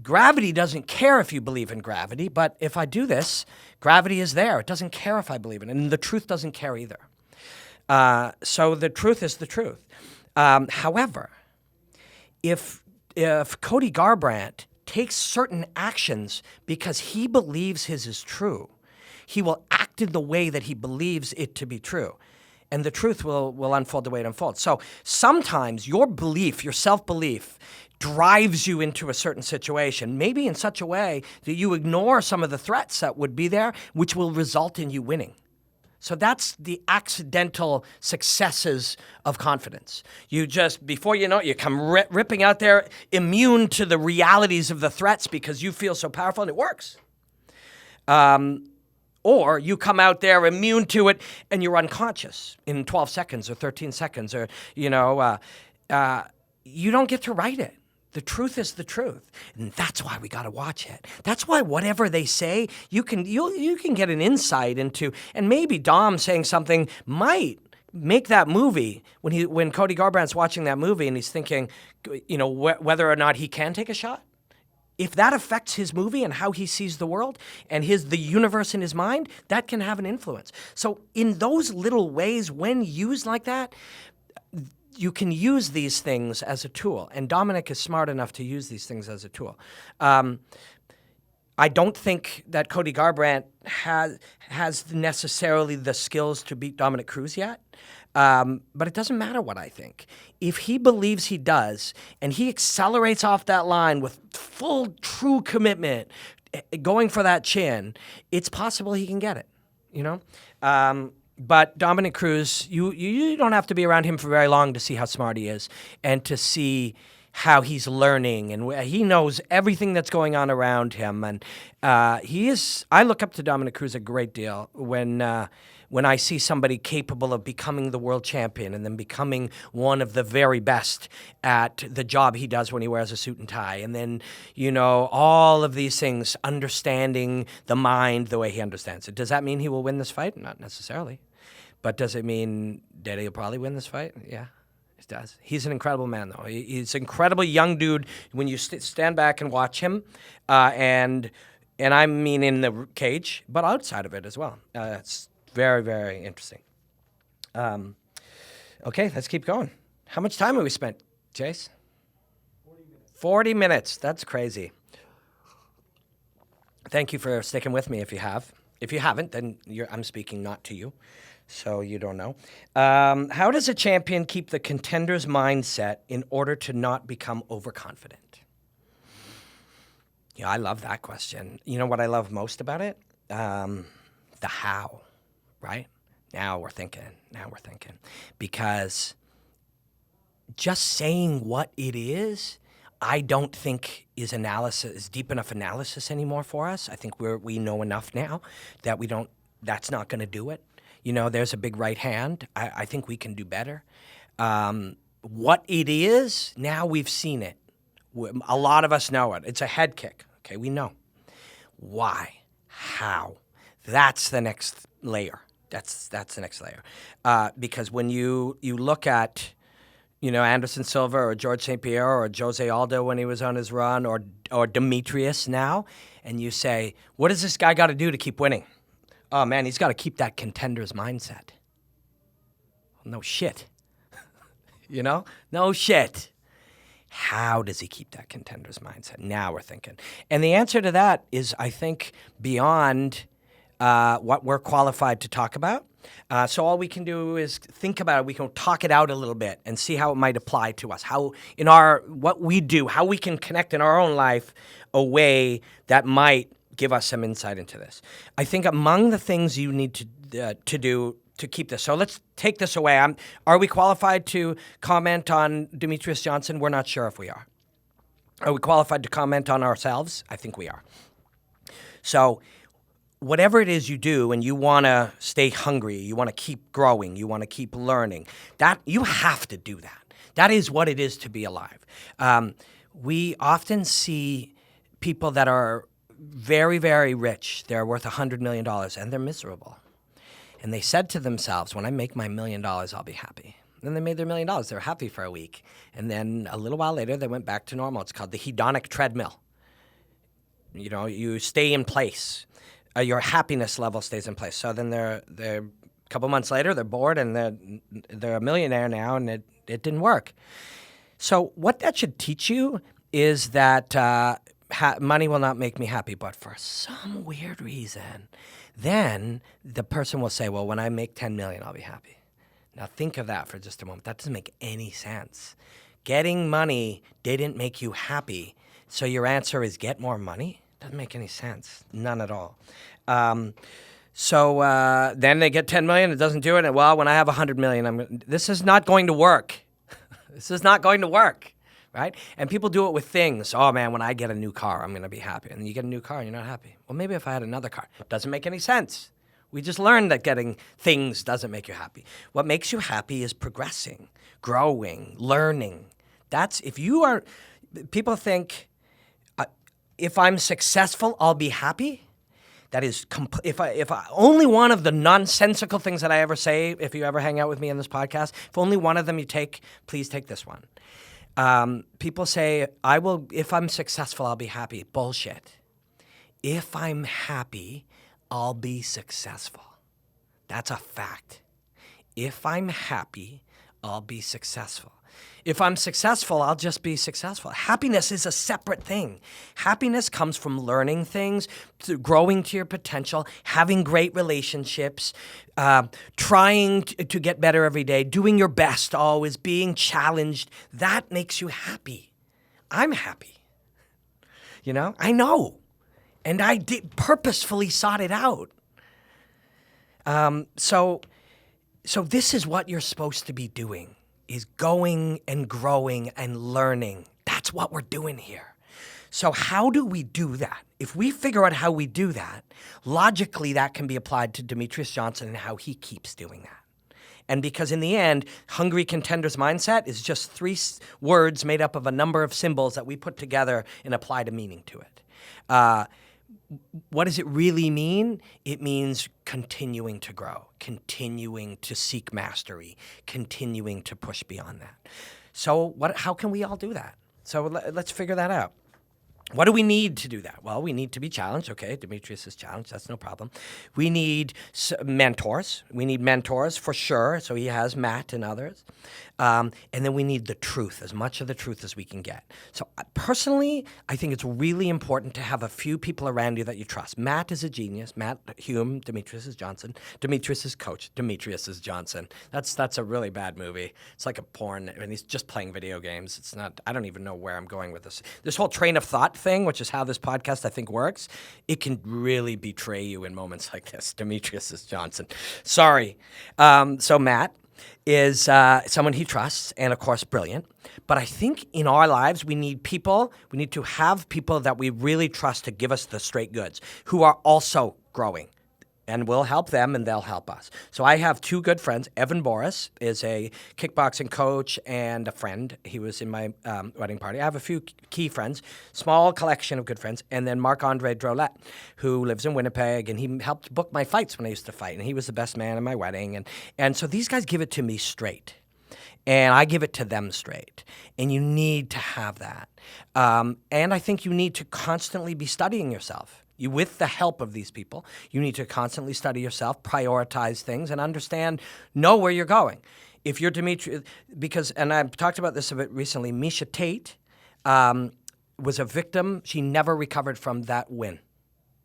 Gravity doesn't care if you believe in gravity, but if I do this, gravity is there. It doesn't care if I believe in it, and the truth doesn't care either. So the truth is the truth. However, if Cody Garbrandt takes certain actions because he believes his is true, he will act in the way that he believes it to be true. And the truth will unfold the way it unfolds. So sometimes your belief, your self-belief, drives you into a certain situation, maybe in such a way that you ignore some of the threats that would be there, which will result in you winning. So that's the accidental successes of confidence. You just, before you know it, you come ripping out there, immune to the realities of the threats because you feel so powerful, and it works. Or you come out there immune to it and you're unconscious in 12 seconds or 13 seconds, or, you don't get to write it. The truth is the truth. And that's why we got to watch it. That's why whatever they say, you can get an insight into, and maybe Dom saying something might make that movie, when Cody Garbrandt's watching that movie and he's thinking, whether or not he can take a shot, if that affects his movie and how he sees the world and the universe in his mind, that can have an influence. So in those little ways, when used like that, you can use these things as a tool. And Dominick is smart enough to use these things as a tool. I don't think that Cody Garbrandt has necessarily the skills to beat Dominick Cruz yet. But it doesn't matter what I think. If he believes he does, and he accelerates off that line with full, true commitment, going for that chin, it's possible he can get it, But Dominick Cruz, you don't have to be around him for very long to see how smart he is and to see how he's learning, and he knows everything that's going on around him. And I look up to Dominick Cruz a great deal when I see somebody capable of becoming the world champion and then becoming one of the very best at the job he does when he wears a suit and tie. And then, all of these things, understanding the mind the way he understands it. Does that mean he will win this fight? Not necessarily. But does it mean that he'll probably win this fight? Yeah. It does. He's an incredible man, though. He's an incredible young dude when you stand back and watch him, and I mean in the cage, but outside of it as well. It's very, very interesting. Okay, let's keep going. How much time have we spent, Chase? 40 minutes. 40 minutes. That's crazy. Thank you for sticking with me if you have. If you haven't, then I'm speaking not to you. So you don't know. How does a champion keep the contender's mindset in order to not become overconfident? I love that question. You know what I love most about it? The how, right? Now we're thinking. Because just saying what it is, I don't think is deep enough analysis anymore for us. I think we know enough now that that's not going to do it. There's a big right hand. I think we can do better. What it is, now we've seen it. A lot of us know it. It's a head kick. Okay, we know. Why? How? That's the next layer. That's the next layer. Because when you look at, Anderson Silva or George St. Pierre or Jose Aldo when he was on his run or Demetrius now, and you say, what does this guy got to do to keep winning? Oh, man, he's got to keep that contender's mindset. No shit. No shit. How does he keep that contender's mindset? Now we're thinking. And the answer to that is, I think, beyond what we're qualified to talk about. So all we can do is think about it. We can talk it out a little bit and see how it might apply to us, how what we do, how we can connect in our own life a way that might give us some insight into this. I think among the things you need to do to keep this. So let's take this away. Are we qualified to comment on Demetrius Johnson? We're not sure if we are. Are we qualified to comment on ourselves? I think we are. So whatever it is you do and you want to stay hungry, you want to keep growing, you want to keep learning, that you have to do that. That is what it is to be alive. We often see people that are very, very rich. They're worth $100 million, and they're miserable. And they said to themselves, when I make my $1 million, I'll be happy. Then they made their $1 million. They were happy for a week. And then a little while later, they went back to normal. It's called the hedonic treadmill. You stay in place. Your happiness level stays in place. So then they're a couple months later, they're bored, and they're a millionaire now, and it didn't work. So what that should teach you is that money will not make me happy, but for some weird reason, then the person will say, well, when I make $10 million, I'll be happy. Now think of that for just a moment. That doesn't make any sense. Getting money didn't make you happy, so your answer is get more money? Doesn't make any sense. None at all. So then they get 10 million, it doesn't do it. And well, when I have 100 million, this is not going to work. This is not going to work, right? And people do it with things. Oh man, when I get a new car, I'm going to be happy. And you get a new car and you're not happy. Well, maybe if I had another car. Doesn't make any sense. We just learned that getting things doesn't make you happy. What makes you happy is progressing, growing, learning. People think, if I'm successful, I'll be happy. that is, if only one of the nonsensical things that I ever say, if you ever hang out with me on this podcast, if only one of them you take, please take this one. People say, if I'm successful, I'll be happy. Bullshit. If I'm happy, I'll be successful. That's a fact. If I'm happy, I'll be successful. If I'm successful, I'll just be successful. Happiness is a separate thing. Happiness comes from learning things, growing to your potential, having great relationships, trying to get better every day, doing your best always, being challenged. That makes you happy. I'm happy. I know. And I purposefully sought it out. So this is what you're supposed to be doing, is going and growing and learning. That's what we're doing here. So how do we do that? If we figure out how we do that, logically that can be applied to Demetrius Johnson and how he keeps doing that. And because in the end, hungry contender's mindset is just 3 words made up of a number of symbols that we put together and applied a meaning to it. What does it really mean? It means continuing to grow, continuing to seek mastery, continuing to push beyond that. So how can we all do that? So let's figure that out. What do we need to do that? Well, we need to be challenged. Okay, Demetrius is challenged. That's no problem. We need mentors. We need mentors for sure. So he has Matt and others. And then we need the truth, as much of the truth as we can get. So personally, I think it's really important to have a few people around you that you trust. Matt is a genius. Matt Hume, Demetrius is Johnson. Demetrius is coach. Demetrius is Johnson. That's a really bad movie. It's like a porn, and he's just playing video games. It's not. I don't even know where I'm going with this. This whole train of thought thing, which is how this podcast I think works, it can really betray you in moments like this. Demetrius is Johnson. Sorry. So Matt is someone he trusts and, of course, brilliant. But I think in our lives we need to have people that we really trust to give us the straight goods, who are also growing. And we'll help them, and they'll help us. So I have 2 good friends. Evan Boris is a kickboxing coach and a friend. He was in my wedding party. I have a few key friends, small collection of good friends. And then Marc-Andre Drolet, who lives in Winnipeg, and he helped book my fights when I used to fight. And he was the best man at my wedding. And so these guys give it to me straight. And I give it to them straight. And you need to have that. And I think you need to constantly be studying yourself. With the help of these people, you need to constantly study yourself, prioritize things, and know where you're going. If you're Demetrius, and I've talked about this a bit recently, Miesha Tate was a victim. She never recovered from that win.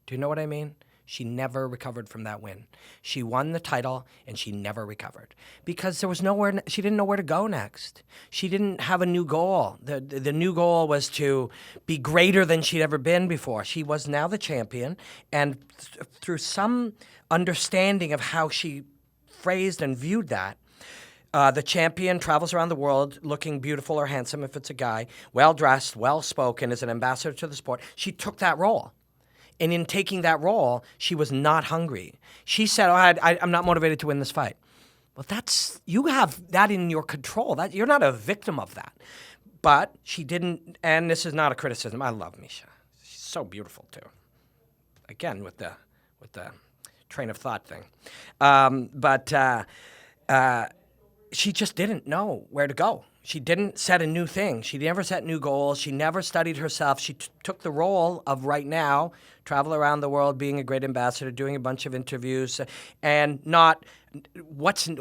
Do you know what I mean? She never recovered from that win. She won the title, and she never recovered because there was nowhere. She didn't know where to go next. She didn't have a new goal. The new goal was to be greater than she'd ever been before. She was now the champion, and through some understanding of how she phrased and viewed that, the champion travels around the world looking beautiful or handsome if it's a guy, well-dressed, well-spoken, as an ambassador to the sport. She took that role. And in taking that role, she was not hungry. She said, I'm not motivated to win this fight. Well, you have that in your control. You're not a victim of that. But she didn't, and this is not a criticism. I love Miesha. She's so beautiful, too. Again, with the train of thought thing. But she just didn't know where to go. She didn't set a new thing. She never set new goals. She never studied herself. She took the role of right now, travel around the world, being a great ambassador, doing a bunch of interviews, and not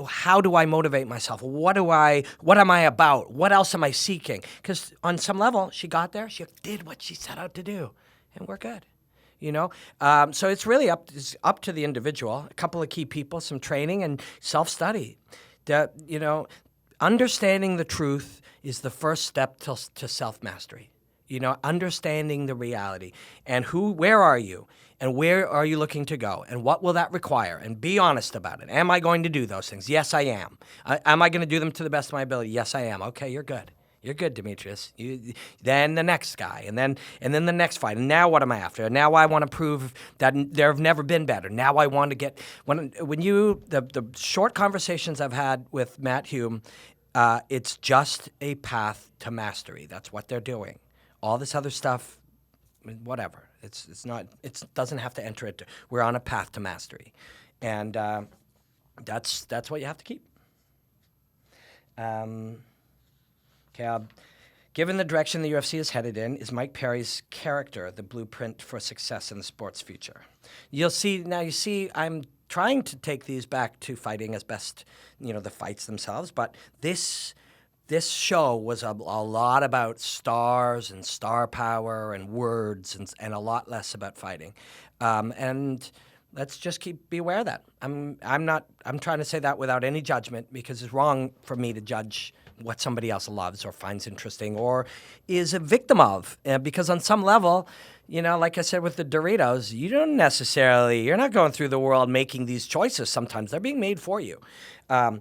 how do I motivate myself? What am I about? What else am I seeking? Because on some level, she got there. She did what she set out to do, and we're good. So it's really up to the individual. A couple of key people, some training, and self-study. Understanding the truth is the first step to self-mastery. Understanding the reality and where are you and where are you looking to go and what will that require, and be honest about it. Am I going to do those things? Yes, I am. Am I going to do them to the best of my ability? Yes, I am. Okay, you're good. You're good, Demetrius. Then the next guy, and then the next fight. And now what am I after? Now I want to prove that there have never been better. Now I want to get the short conversations I've had with Matt Hume, it's just a path to mastery. That's what they're doing. All this other stuff, whatever. It's not. It doesn't have to enter it. We're on a path to mastery, and that's what you have to keep. Okay. Given the direction the UFC is headed in, is Mike Perry's character the blueprint for success in the sport's future? You see, I'm trying to take these back to fighting as best, the fights themselves, but this show was a lot about stars and star power and words and a lot less about fighting. And let's just be aware of that. I'm trying to say that without any judgment, because it's wrong for me to judge what somebody else loves or finds interesting or is a victim of. Because on some level, like I said with the Doritos, you're not going through the world making these choices sometimes. They're being made for you. So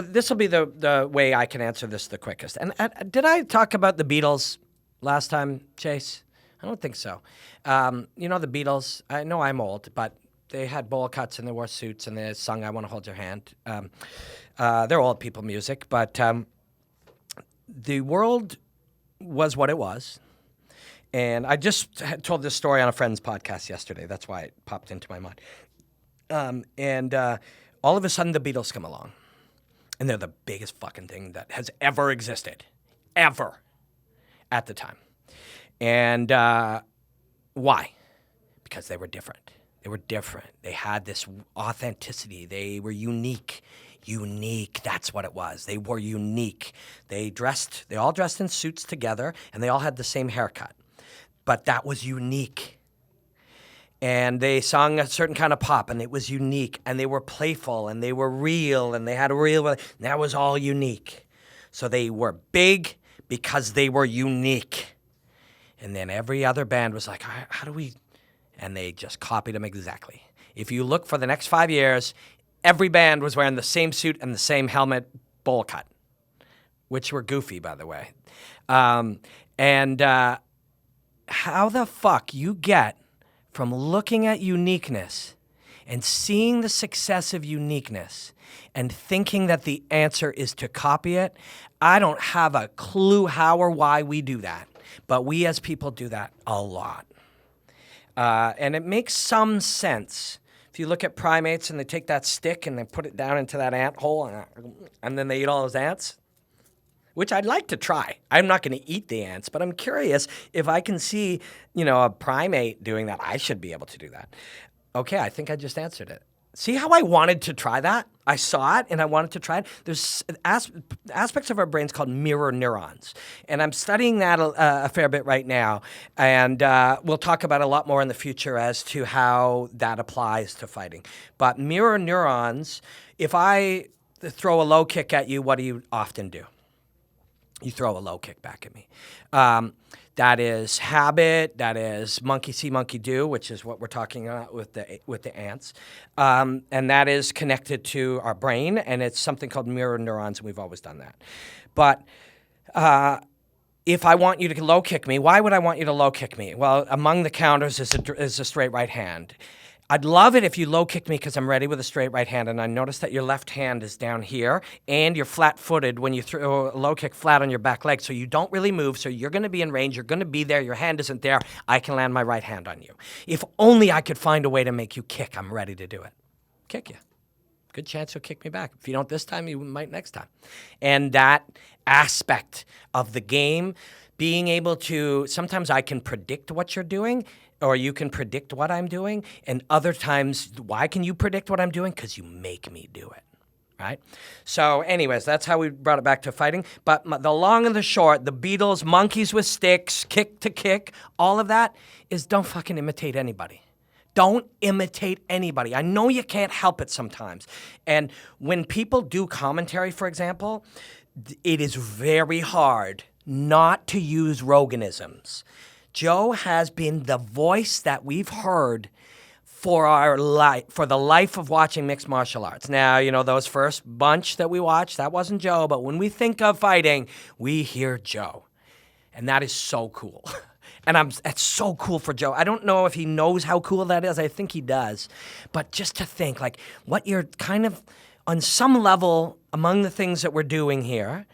this will be the way I can answer this the quickest. And did I talk about the Beatles last time, Chase? I don't think so. The Beatles, I know I'm old, but they had bowl cuts and they wore suits and they sung I Want to Hold Your Hand. They're old people music, but the world was what it was. And I just told this story on a friend's podcast yesterday. That's why it popped into my mind. And all of a sudden the Beatles come along. And they're the biggest fucking thing that has ever existed. Ever. At the time. And why? Because they were different. They were different. They had this authenticity. They were unique. Unique, that's what it was. They were unique. They all dressed in suits together, and they all had the same haircut. But that was unique. And they sung a certain kind of pop, and it was unique. And they were playful, and they were real, and they had a real... That was all unique. So they were big because they were unique. And then every other band was like, how do we... And they just copied them exactly. If you look for the next 5 years, every band was wearing the same suit and the same helmet bowl cut, which were goofy, by the way. How the fuck you get from looking at uniqueness and seeing the success of uniqueness and thinking that the answer is to copy it, I don't have a clue how or why we do that. But we as people do that a lot. And it makes some sense. If you look at primates and they take that stick and they put it down into that ant hole and then they eat all those ants, which I'd like to try. I'm not going to eat the ants, but I'm curious if I can see, a primate doing that. I should be able to do that. Okay, I think I just answered it. See how I wanted to try that? I saw it and I wanted to try it. There's aspects of our brains called mirror neurons. And I'm studying that a fair bit right now. And we'll talk about a lot more in the future as to how that applies to fighting. But mirror neurons, if I throw a low kick at you, what do you often do? You throw a low kick back at me. That is habit. That is monkey see, monkey do, which is what we're talking about with the ants. And that is connected to our brain, and it's something called mirror neurons, and we've always done that. But if I want you to low kick me, why would I want you to low kick me? Well, among the counters is a straight right hand. I'd love it if you low kick me because I'm ready with a straight right hand, and I notice that your left hand is down here, and you're flat-footed when you throw a low kick flat on your back leg, so you don't really move, so you're going to be in range, you're going to be there, your hand isn't there, I can land my right hand on you. If only I could find a way to make you kick, I'm ready to do it. Kick you. Good chance you'll kick me back. If you don't this time, you might next time. And that aspect of the game, being able to, sometimes I can predict what you're doing, or you can predict what I'm doing, and other times, why can you predict what I'm doing? Because you make me do it, right? So anyways, that's how we brought it back to fighting. But the long and the short, the Beatles, monkeys with sticks, kick to kick, all of that is don't fucking imitate anybody. Don't imitate anybody. I know you can't help it sometimes. And when people do commentary, for example, it is very hard not to use Roganisms. Joe has been the voice that we've heard for the life of watching mixed martial arts. Now, those first bunch that we watched, that wasn't Joe, but when we think of fighting, we hear Joe. And that is so cool. And it's so cool for Joe. I don't know if he knows how cool that is. I think he does. But just to think, what you're kind of, on some level, among the things that we're doing here,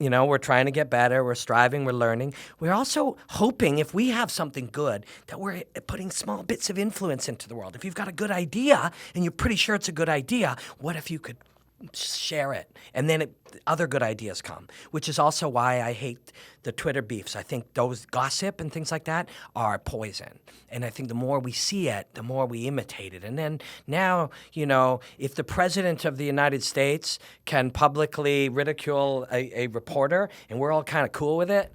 You know, we're trying to get better. We're striving. We're learning. We're also hoping if we have something good that we're putting small bits of influence into the world. If you've got a good idea and you're pretty sure it's a good idea, what if you could share it? And then other good ideas come, which is also why I hate the Twitter beefs. I think those gossip and things like that are poison. And I think the more we see it, the more we imitate it. And then now, you know, if the president of the United States can publicly ridicule a reporter and we're all kind of cool with it,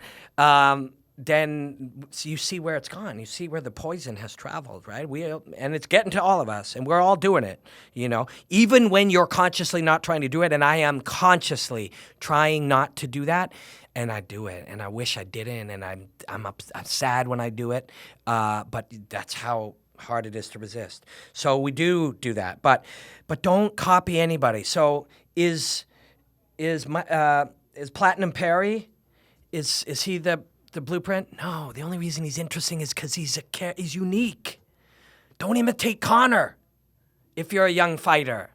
then you see where it's gone. You see where the poison has traveled, right? And it's getting to all of us, and we're all doing it, you know. Even when you're consciously not trying to do it, and I am consciously trying not to do that, and I do it, and I wish I didn't, and I'm sad when I do it, but that's how hard it is to resist. So we do that, but don't copy anybody. So is Platinum Perry? Is he the blueprint? No, the only reason he's interesting is because he's unique. Don't imitate Connor if you're a young fighter.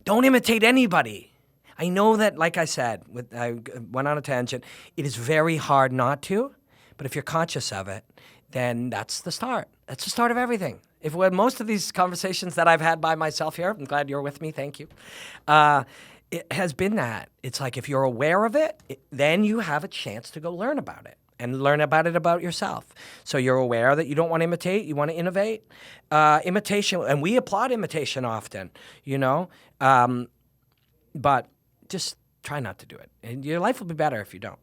Don't imitate anybody. I know that, like I said, I went on a tangent, it is very hard not to, but if you're conscious of it, then that's the start. That's the start of everything. Most of these conversations that I've had by myself here, I'm glad you're with me, thank you, it has been that. It's like if you're aware of it, then you have a chance to go learn about it. And learn about it about yourself. So you're aware that you don't want to imitate, you want to innovate. Imitation, and we applaud imitation often, you know, but just try not to do it. And your life will be better if you don't.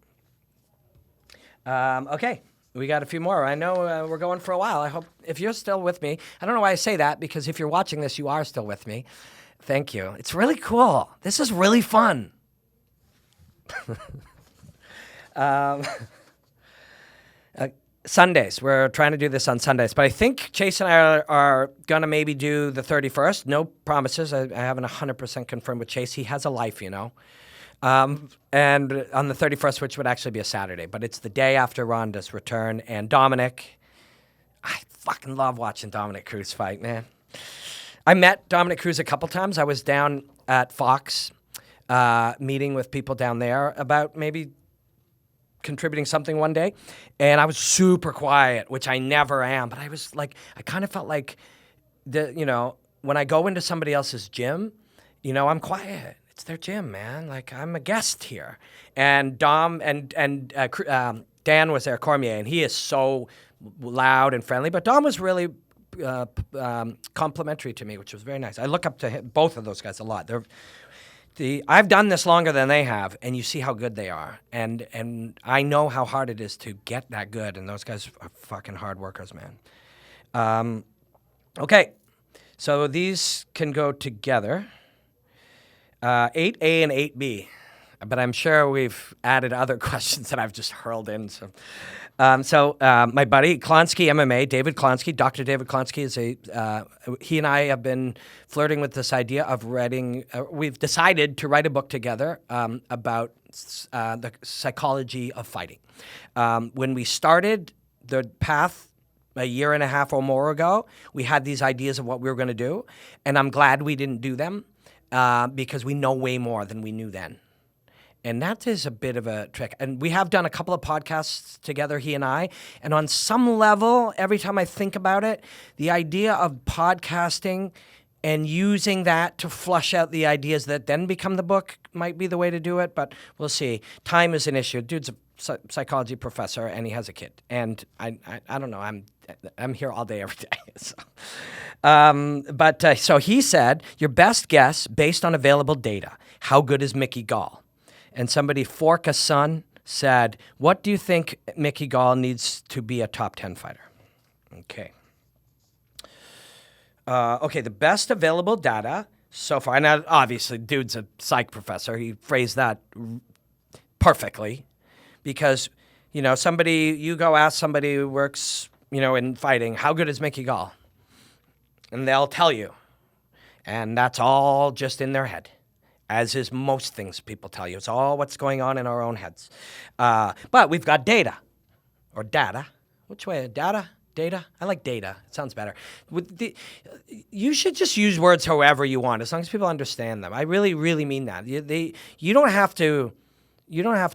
Okay, we got a few more. I know we're going for a while. I hope, if you're still with me, I don't know why I say that, because if you're watching this, you are still with me. Thank you. It's really cool. This is really fun. Sundays. We're trying to do this on Sundays, but I think Chase and I are going to maybe do the 31st. No promises. I haven't 100% confirmed with Chase. He has a life, you know. And on the 31st, which would actually be a Saturday, but it's the day after Ronda's return. And Dominick, I fucking love watching Dominick Cruz fight, man. I met Dominick Cruz a couple times. I was down at Fox meeting with people down there about maybe contributing something one day, and I was super quiet, which I never am, but I was like, I kind of felt like, you know, when I go into somebody else's gym, you know, I'm quiet. It's their gym, man. Like, I'm a guest here. And Dom and Dan was there, Cormier, and he is so loud and friendly, but Dom was really complimentary to me, which was very nice. I look up to him, both of those guys a lot. I've done this longer than they have, and you see how good they are. And I know how hard it is to get that good, and those guys are fucking hard workers, man. Okay, so these can go together. 8A and 8B, but I'm sure we've added other questions that I've just hurled in. So my buddy Klonsky MMA, David Klonsky, Dr. David Klonsky is he and I have been flirting with this idea of writing. We've decided to write a book together about the psychology of fighting. When we started the path a year and a half or more ago, we had these ideas of what we were going to do, and I'm glad we didn't do them because we know way more than we knew then. And that is a bit of a trick. And we have done a couple of podcasts together, he and I. And on some level, every time I think about it, the idea of podcasting and using that to flush out the ideas that then become the book might be the way to do it. But we'll see. Time is an issue. Dude's a psychology professor, and he has a kid. And I don't know. I'm here all day, every day. So he said, your best guess based on available data. How good is Mickey Gall? And somebody, Forka Son, said, what do you think Mickey Gall needs to be a top 10 fighter? Okay. The best available data so far, and obviously, dude's a psych professor. He phrased that perfectly because, you know, you go ask somebody who works, you know, in fighting, how good is Mickey Gall? And they'll tell you. And that's all just in their head. As is most things people tell you. It's all what's going on in our own heads. But we've got data. Or data. Which way? Data? Data? I like data. It sounds better. You should just use words however you want, as long as people understand them. I really, really mean that. You don't have to You don't have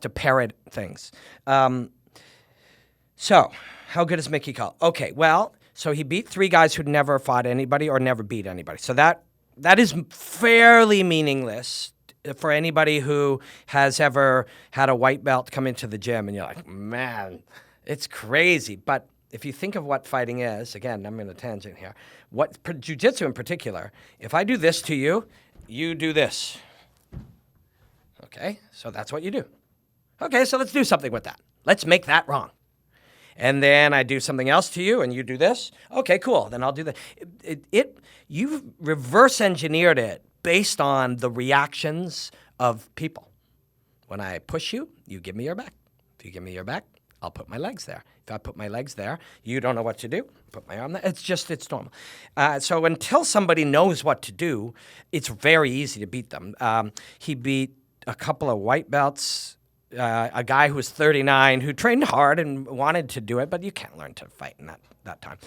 to parrot things. So, how good is Mickey Gall? Okay, well, so he beat 3 guys who'd never fought anybody or never beat anybody. So that is fairly meaningless for anybody who has ever had a white belt come into the gym and you're like, man, it's crazy. But if you think of what fighting is, again, I'm in a tangent here, jiu-jitsu in particular, if I do this to you, you do this. Okay, so that's what you do. Okay, so let's do something with that. Let's make that wrong. And then I do something else to you, and you do this. Okay, cool. Then I'll do that. You've reverse engineered it based on the reactions of people. When I push you, you give me your back. If you give me your back, I'll put my legs there. If I put my legs there, you don't know what to do. Put my arm there. It's normal. So until somebody knows what to do, it's very easy to beat them. He beat a couple of white belts. A guy who was 39 who trained hard and wanted to do it, but you can't learn to fight in that time.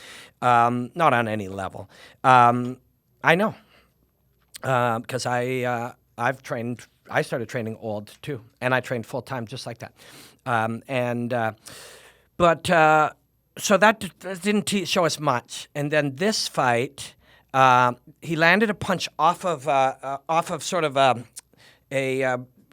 Not on any level. I know. Because I've trained, I started training old too, and I trained full time just like that. So that didn't show us much. And then this fight, he landed a punch off of sort of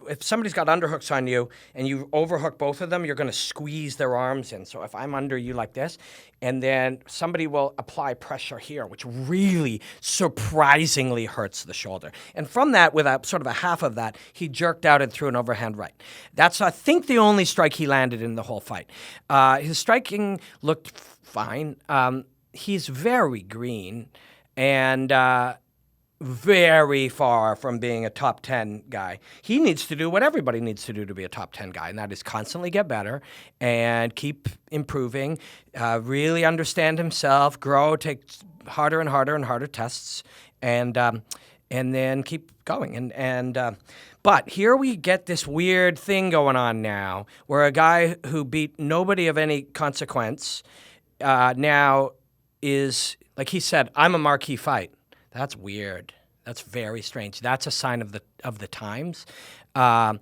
if somebody's got underhooks on you and you overhook both of them, you're going to squeeze their arms in. So if I'm under you like this, and then somebody will apply pressure here, which really surprisingly hurts the shoulder. And from that, with a sort of a half of that, he jerked out and threw an overhand right. That's, I think, the only strike he landed in the whole fight. His striking looked fine. He's very green and very far from being a top 10 guy. He needs to do what everybody needs to do to be a top 10 guy, and that is constantly get better and keep improving, really understand himself, grow, take harder and harder and harder tests, and then keep going. But here we get this weird thing going on now where a guy who beat nobody of any consequence now is, like he said, I'm a marquee fight. That's weird. That's very strange. That's a sign of the times, and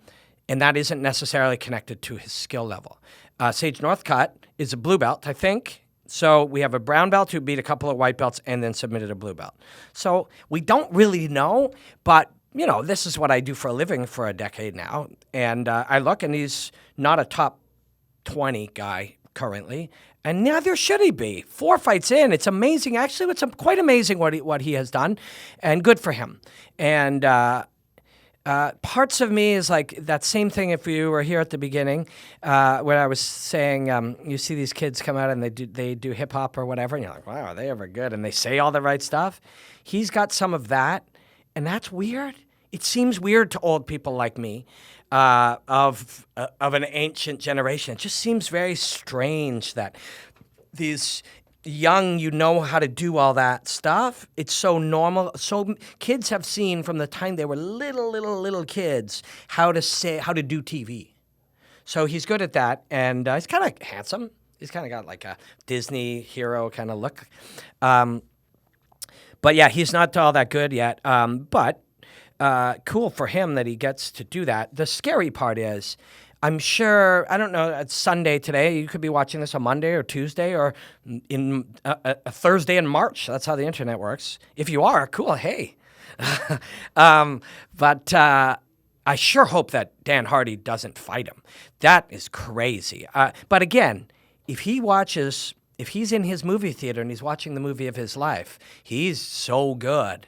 that isn't necessarily connected to his skill level. Sage Northcutt is a blue belt, I think. So we have a brown belt who beat a couple of white belts and then submitted a blue belt. So we don't really know, but this is what I do for a living for a decade now, and I look, and he's not a top 20 guy currently. And neither should he be. 4 fights in, it's amazing. Actually, it's quite amazing what he has done, and good for him. And parts of me is like that same thing. If you were here at the beginning, where I was saying, you see these kids come out and they do hip hop or whatever, and you're like, wow, are they ever good? And they say all the right stuff. He's got some of that, and that's weird. It seems weird to old people like me. Of an ancient generation. It just seems very strange that these young, how to do all that stuff. It's so normal. So kids have seen from the time they were little kids how to do TV. So he's good at that, and he's kind of handsome. He's kind of got like a Disney hero kind of look. But yeah, he's not all that good yet. But cool for him that he gets to do that. The scary part is, I'm sure, I don't know, it's Sunday today. You could be watching this on Monday or Tuesday or in a Thursday in March. That's how the internet works. If you are, cool, hey. But I sure hope that Dan Hardy doesn't fight him. That is crazy. But again, if he's in his movie theater and he's watching the movie of his life, he's so good.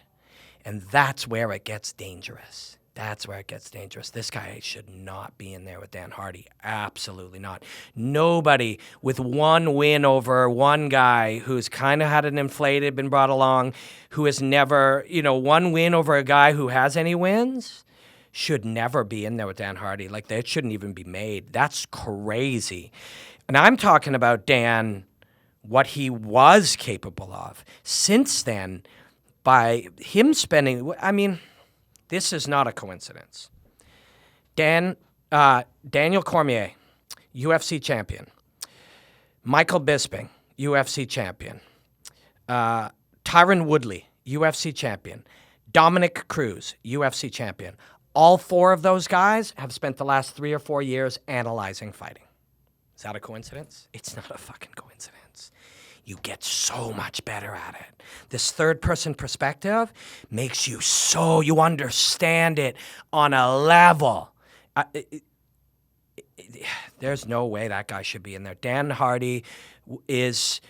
And that's where it gets dangerous. This guy should not be in there with Dan Hardy. Absolutely not. Nobody with one win over one guy who's kind of had it inflated, been brought along, who has never, one win over a guy who has any wins, should never be in there with Dan Hardy. Like, that shouldn't even be made. That's crazy. And I'm talking about Dan, what he was capable of. Since then, by him spending, this is not a coincidence. Daniel Cormier, UFC champion. Michael Bisping, UFC champion. Tyron Woodley, UFC champion. Dominick Cruz, UFC champion. All 4 of those guys have spent the last 3 or 4 years analyzing fighting. Is that a coincidence? It's not a fucking coincidence. You get so much better at it. This third-person perspective makes you so, you understand it on a level. There's no way that guy should be in there. Dan Hardy is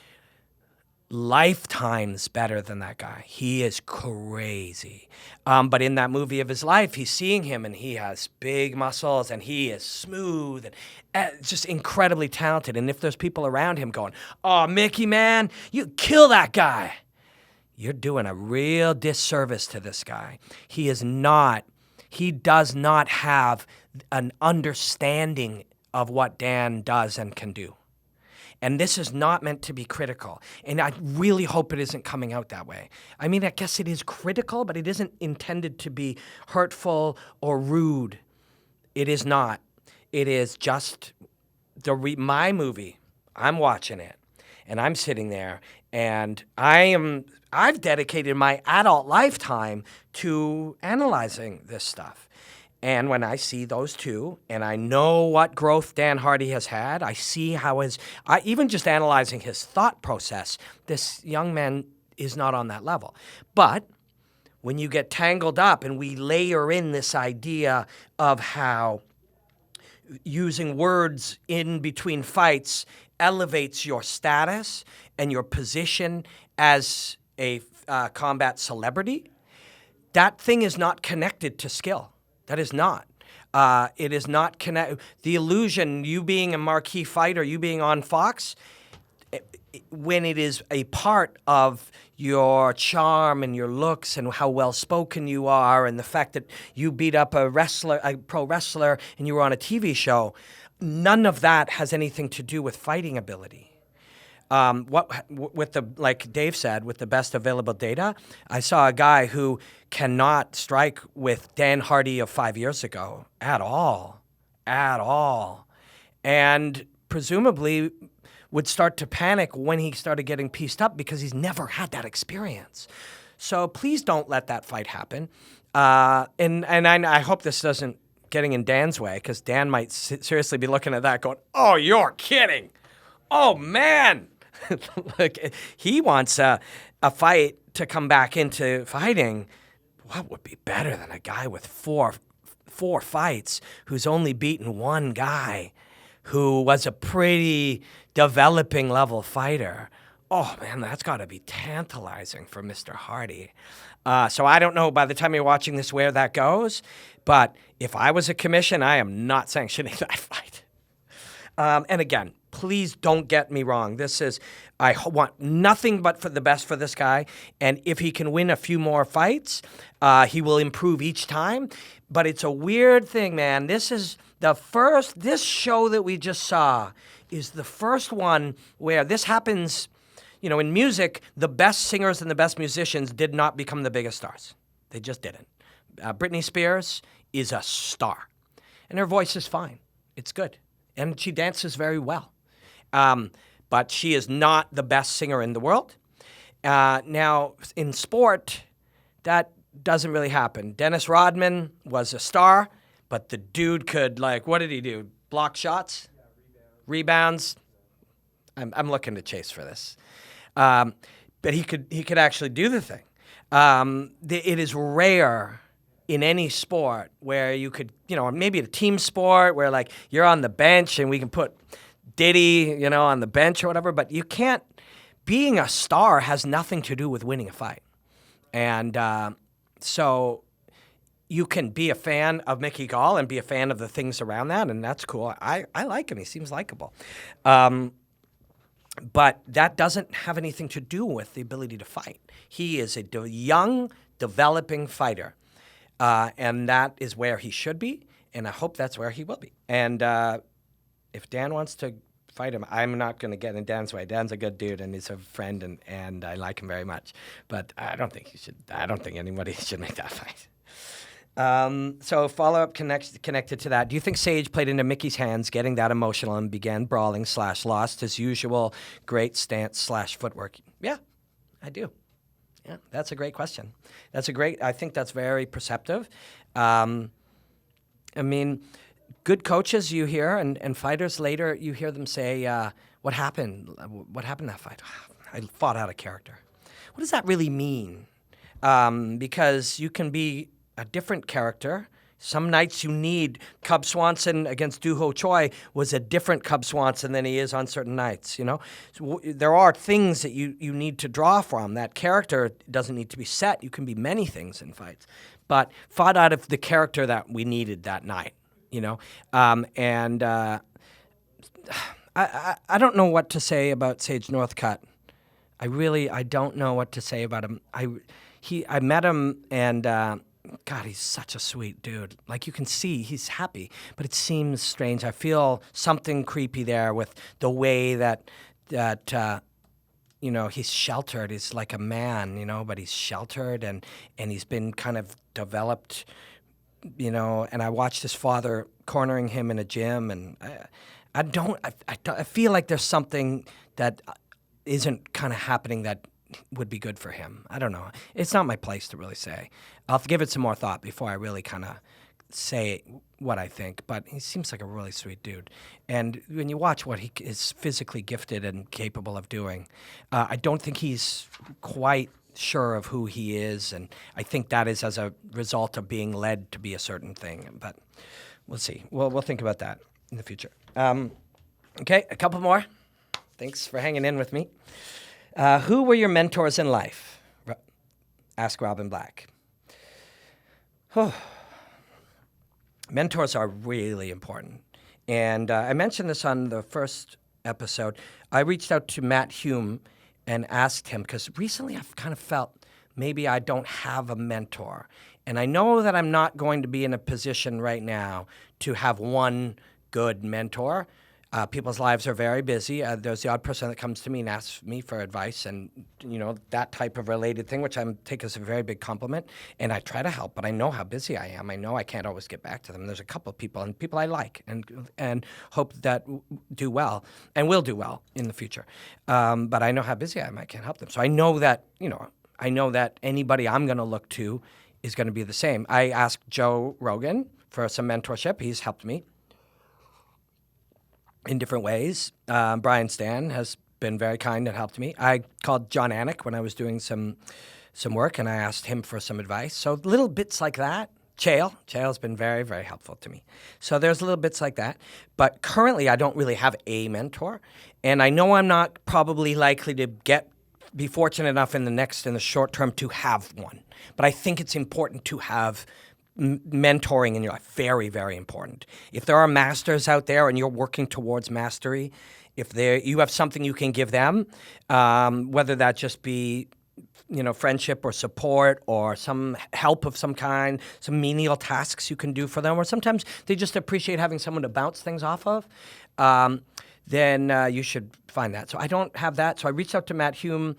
lifetimes better than that guy. He is crazy. But in that movie of his life, he's seeing him and he has big muscles and he is smooth and just incredibly talented. And if there's people around him going, oh, Mickey, man, you kill that guy, you're doing a real disservice to this guy. He does not have an understanding of what Dan does and can do. And this is not meant to be critical. And I really hope it isn't coming out that way. I mean, I guess it is critical, but it isn't intended to be hurtful or rude. It is not. It is just my movie. I'm watching it. And I'm sitting there. And I've dedicated my adult lifetime to analyzing this stuff. And when I see those two, and I know what growth Dan Hardy has had, I see how even just analyzing his thought process, this young man is not on that level. But when you get tangled up and we layer in this idea of how using words in between fights elevates your status and your position as a combat celebrity, that thing is not connected to skill. That is not. It is not connected. The illusion, you being a marquee fighter, you being on Fox, when it is a part of your charm and your looks and how well-spoken you are and the fact that you beat up a pro wrestler and you were on a TV show, none of that has anything to do with fighting ability. Like Dave said, with the best available data, I saw a guy who cannot strike with Dan Hardy of 5 years ago at all, and presumably would start to panic when he started getting pieced up because he's never had that experience. So please don't let that fight happen. And I hope this doesn't getting in Dan's way, because Dan might seriously be looking at that going, "Oh, you're kidding! Oh man!" Like, he wants a fight to come back into fighting. What would be better than a guy with four fights who's only beaten one guy who was a pretty developing level fighter? Oh, man, that's got to be tantalizing for Mr. Hardy. So I don't know by the time you're watching this where that goes, but if I was a commission, I am not sanctioning that fight. And again, please don't get me wrong. I want nothing but for the best for this guy. And if he can win a few more fights, he will improve each time. But it's a weird thing, man. This show that we just saw is the first one where this happens. You know, in music, the best singers and the best musicians did not become the biggest stars. They just didn't. Britney Spears is a star. And her voice is fine. It's good. And she dances very well. But she is not the best singer in the world. Now, in sport, that doesn't really happen. Dennis Rodman was a star, but the dude could, what did he do? Block shots? Yeah, rebounds? I'm looking to Chase for this. But he could actually do the thing. It is rare in any sport where you could, maybe a team sport where you're on the bench and we can put Diddy, on the bench or whatever, but you can't. Being a star has nothing to do with winning a fight. And so you can be a fan of Mickey Gall and be a fan of the things around that, and that's cool. I like him. He seems likable. But that doesn't have anything to do with the ability to fight. He is a young, developing fighter, and that is where he should be, and I hope that's where he will be. And if Dan wants to fight him, I'm not going to get in Dan's way. Dan's a good dude, and he's a friend, and I like him very much. But I don't think anybody should make that fight. So follow-up connected to that. Do you think Sage played into Mickey's hands, getting that emotional, and began brawling / lost his usual great stance / footwork? Yeah, I do. Yeah, that's a great question. I think that's very perceptive. I mean, good coaches you hear, and fighters later you hear them say, "What happened? What happened in that fight? I fought out of character." What does that really mean? Because you can be a different character. Some nights you need. Cub Swanson against Doo Ho Choi was a different Cub Swanson than he is on certain nights, you know? So there are things that you need to draw from. That character doesn't need to be set. You can be many things in fights. But fought out of the character that we needed that night, you know? I don't know what to say about Sage Northcutt. I don't know what to say about him. I met him and God, he's such a sweet dude. Like you can see he's happy, but it seems strange. I feel something creepy there with the way that he's sheltered. He's like a man, but he's sheltered and he's been kind of developed, and I watched his father cornering him in a gym, and I feel like there's something that isn't kind of happening that would be good for him. I don't know. It's not my place to really say. I'll give it some more thought before I really kind of say what I think, but he seems like a really sweet dude. And when you watch what he is physically gifted and capable of doing, I don't think he's quite sure of who he is, and I think that is as a result of being led to be a certain thing. But we'll see. We'll think about that in the future. Okay, a couple more. Thanks for hanging in with me. Who were your mentors in life? Ask Robin Black. Mentors are really important. And I mentioned this on the first episode. I reached out to Matt Hume and asked him, because recently I've kind of felt maybe I don't have a mentor. And I know that I'm not going to be in a position right now to have one good mentor. People's lives are very busy. There's the odd person that comes to me and asks me for advice and, that type of related thing, which I take as a very big compliment. And I try to help, but I know how busy I am. I know I can't always get back to them. There's a couple of people I like and hope that do well and will do well in the future. But I know how busy I am. I can't help them. So I know that, anybody I'm going to look to is going to be the same. I asked Joe Rogan for some mentorship. He's helped me in different ways. Brian Stan has been very kind and helped me. I called John Anik when I was doing some work, and I asked him for some advice. So little bits like that. Chael's been very, very helpful to me. So there's little bits like that. But currently, I don't really have a mentor, and I know I'm not probably likely to be fortunate enough in the short term to have one. But I think it's important to have mentoring in your life. Very, very important. If there are masters out there and you're working towards mastery, if you have something you can give them, whether that just be friendship or support or some help of some kind, some menial tasks you can do for them, or sometimes they just appreciate having someone to bounce things off of, then you should find that. So I don't have that. So I reached out to Matt Hume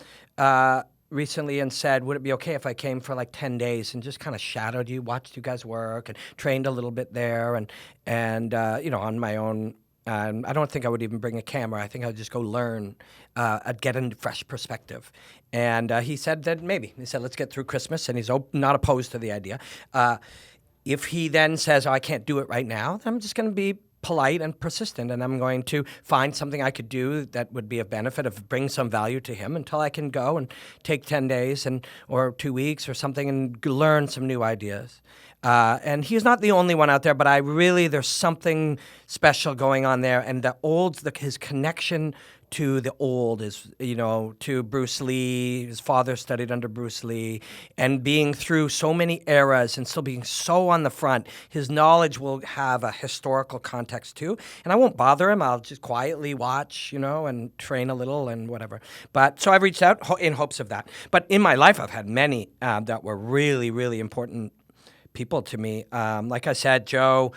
recently and said, would it be okay if I came for like 10 days and just kind of shadowed you, watched you guys work and trained a little bit there and on my own. I don't think I would even bring a camera. I think I'd just go learn, I'd get a fresh perspective. And he said that maybe. He said, let's get through Christmas, and he's not opposed to the idea. If he then says, I can't do it right now, then I'm just going to be polite and persistent, and I'm going to find something I could do that would be of benefit, bring some value to him until I can go and take 10 days or 2 weeks or something and learn some new ideas. And he's not the only one out there, but there's something special going on there, and his connection to the old is, to Bruce Lee. His father studied under Bruce Lee, and being through so many eras and still being so on the front, his knowledge will have a historical context too. And I won't bother him. I'll just quietly watch, and train a little and whatever. But so I've reached out in hopes of that. But in my life, I've had many that were really, really important people to me. Like I said, Joe,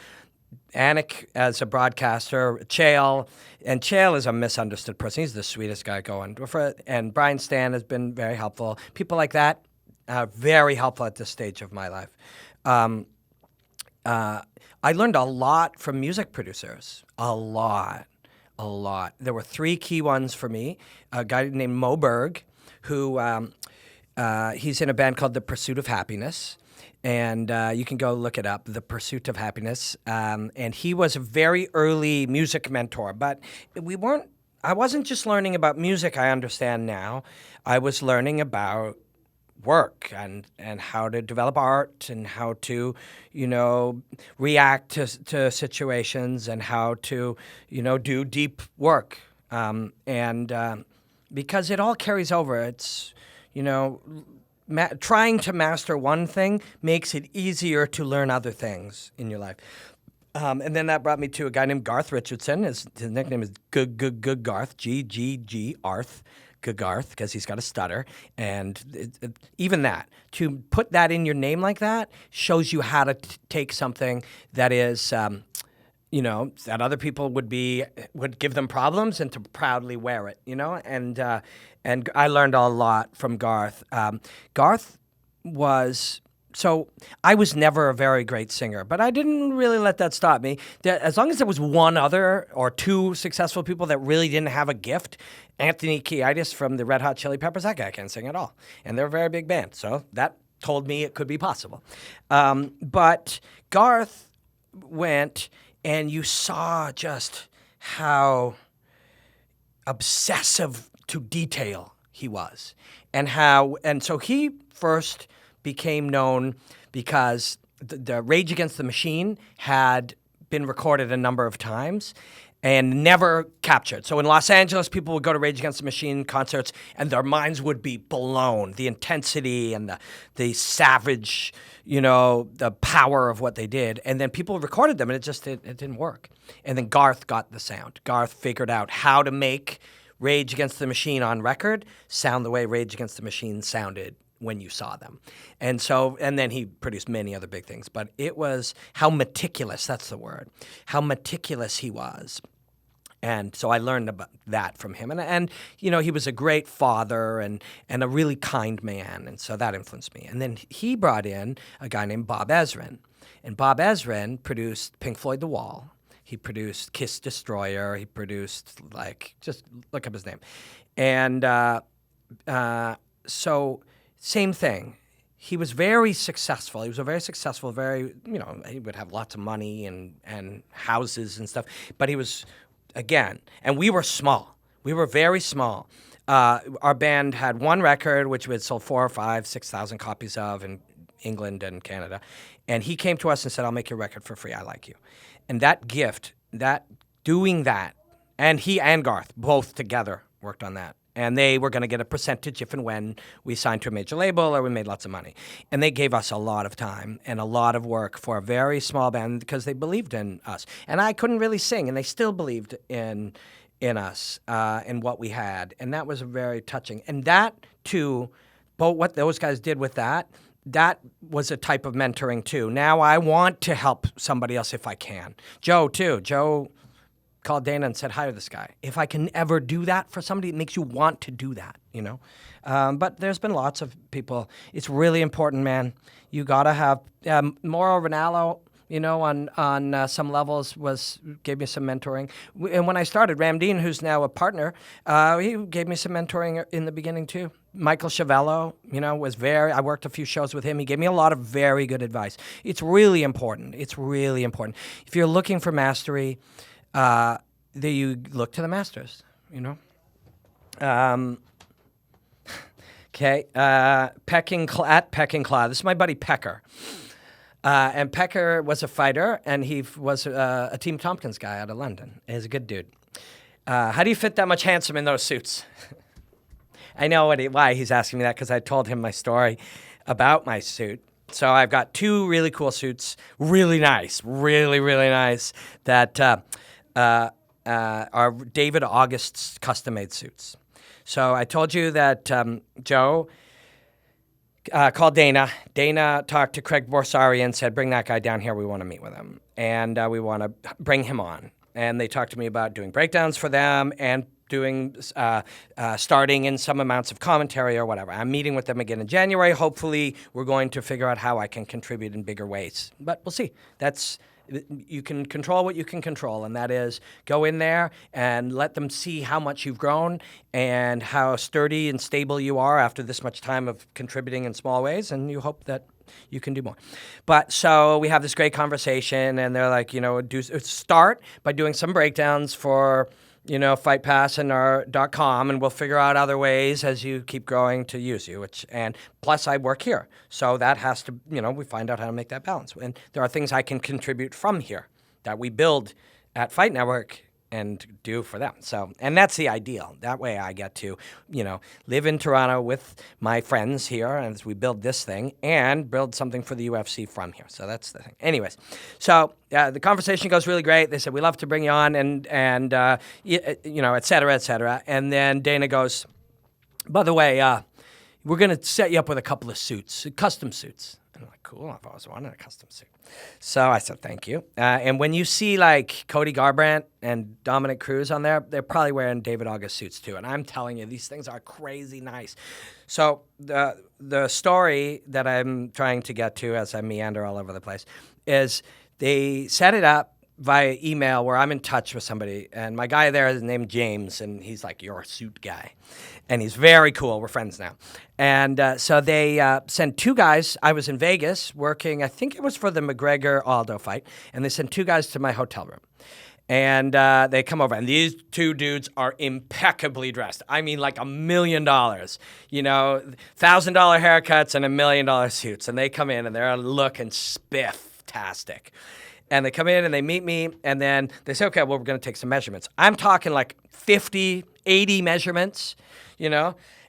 Anik as a broadcaster, Chael is a misunderstood person. He's the sweetest guy going. And Brian Stan has been very helpful. People like that are very helpful at this stage of my life. I learned a lot from music producers. A lot. There were 3 key ones for me. A guy named Mo Berg, who he's in a band called The Pursuit of Happiness. And you can go look it up, The Pursuit of Happiness. And he was a very early music mentor, but I wasn't just learning about music, I understand now. I was learning about work and how to develop art and how to, react to situations and how to, do deep work. Because it all carries over, it's, trying to master one thing makes it easier to learn other things in your life. And then that brought me to a guy named Garth Richardson. His nickname is Garth, G Arth, Garth, because he's got a stutter. And even that, to put that in your name like that shows you how to take something that is, that other people would give them problems, and to proudly wear it, And I learned a lot from Garth. Garth was. So I was never a very great singer, but I didn't really let that stop me. As long as there was one other or two successful people that really didn't have a gift, Anthony Kiedis from the Red Hot Chili Peppers, that guy can't sing at all. And they're a very big band, so that told me it could be possible. But Garth went, and you saw just how obsessive to detail he was. And so he first became known because the Rage Against the Machine had been recorded a number of times and never captured. So in Los Angeles, people would go to Rage Against the Machine concerts and their minds would be blown. The intensity and the savage, the power of what they did. And then people recorded them and it didn't work. And then Garth got the sound. Garth figured out how to make Rage Against the Machine on record sound the way Rage Against the Machine sounded when you saw them. And then he produced many other big things, but it was how meticulous, that's the word, how meticulous he was. And so I learned about that from him. And he was a great father and a really kind man, and so that influenced me. And then he brought in a guy named Bob Ezrin. And Bob Ezrin produced Pink Floyd The Wall. He produced Kiss Destroyer. He produced, just look up his name. And so same thing. He was very successful. He was a very successful, he would have lots of money and houses and stuff. But he was, again, and we were small. We were very small. Our band had one record, which we had sold 4,000 or 5,000, 6,000 copies of in England and Canada. And he came to us and said, I'll make your record for free. I like you. And that gift, doing that, and he and Garth both together worked on that. And they were going to get a percentage if and when we signed to a major label or we made lots of money. And they gave us a lot of time and a lot of work for a very small band because they believed in us. And I couldn't really sing, and they still believed in us, in what we had. And that was very touching. And that, too, both what those guys did with that was a type of mentoring, too. Now I want to help somebody else if I can. Joe, too. Joe called Dana and said, hire this guy. If I can ever do that for somebody, it makes you want to do that, But there's been lots of people. It's really important, man. You got to have Mauro Ranallo, on some levels gave me some mentoring. And when I started, Ramdeen, who's now a partner, he gave me some mentoring in the beginning too. Michael Chavello, I worked a few shows with him. He gave me a lot of very good advice. It's really important. It's really important. If you're looking for mastery, you look to the masters, Okay, Pecking Claw. This is my buddy Pecker. And Pecker was a fighter, and he was a Team Tompkins guy out of London. He's a good dude. How do you fit that much handsome in those suits? I know why he's asking me that, because I told him my story about my suit. So I've got two really cool suits, really nice, really, really nice, that are David August's custom-made suits. So I told you that Joe called Dana. Dana talked to Craig Borsari and said, bring that guy down here. We want to meet with him. And we want to bring him on. And they talked to me about doing breakdowns for them and doing starting in some amounts of commentary or whatever. I'm meeting with them again in January. Hopefully, we're going to figure out how I can contribute in bigger ways. But we'll see. You can control what you can control, and that is go in there and let them see how much you've grown and how sturdy and stable you are after this much time of contributing in small ways, and you hope that you can do more. But so we have this great conversation, and they're like, start by doing some breakdowns for, Fight Pass and our .com, and we'll figure out other ways as you keep growing to use you. And plus, I work here, so that has to, we find out how to make that balance. And there are things I can contribute from here that we build at Fight Network and do for them. So, and that's the ideal. That way I get to, live in Toronto with my friends here as we build this thing and build something for the UFC from here. So that's the thing. Anyways, so the conversation goes really great. They said, we love to bring you on and et cetera, et cetera. And then Dana goes, by the way, we're going to set you up with a couple of suits, custom suits. I'm like, cool, I've always wanted a custom suit. So I said, thank you. And when you see like Cody Garbrandt and Dominick Cruz on there, they're probably wearing David August suits too. And I'm telling you, these things are crazy nice. So the story that I'm trying to get to as I meander all over the place is they set it up via email where I'm in touch with somebody. And my guy there is named James, and he's like, you're a suit guy. And he's very cool. We're friends now. And so they sent two guys. I was in Vegas working, I think it was for the McGregor-Aldo fight. And they sent two guys to my hotel room. And they come over. And these two dudes are impeccably dressed. I mean, like $1 million. $1,000 haircuts and $1 million suits. And they come in, and they're looking spiff-tastic. And they come in and they meet me, and then they say, okay, well, we're going to take some measurements. I'm talking like 50, 80 measurements,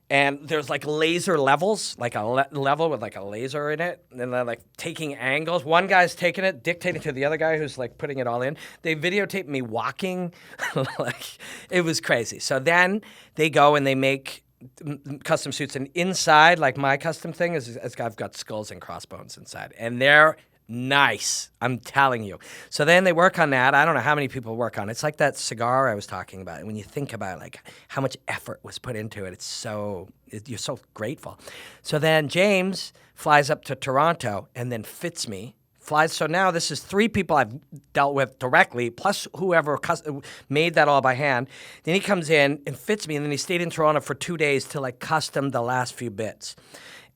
and there's like laser levels, like a level with like a laser in it, and they're like taking angles. One guy's taking it, dictating to the other guy who's like putting it all in. They videotaped me walking. Like, it was crazy. So then they go and they make custom suits, and inside, like my custom thing, is I've got skulls and crossbones inside, and they're nice, I'm telling you. So then they work on that. I don't know how many people work on it. It's like that cigar I was talking about. And when you think about like how much effort was put into it, you're so grateful. So then James flies up to Toronto and then fits me. So now this is 3 people I've dealt with directly, plus whoever made that all by hand. Then he comes in and fits me, and then he stayed in Toronto for 2 days to like custom the last few bits.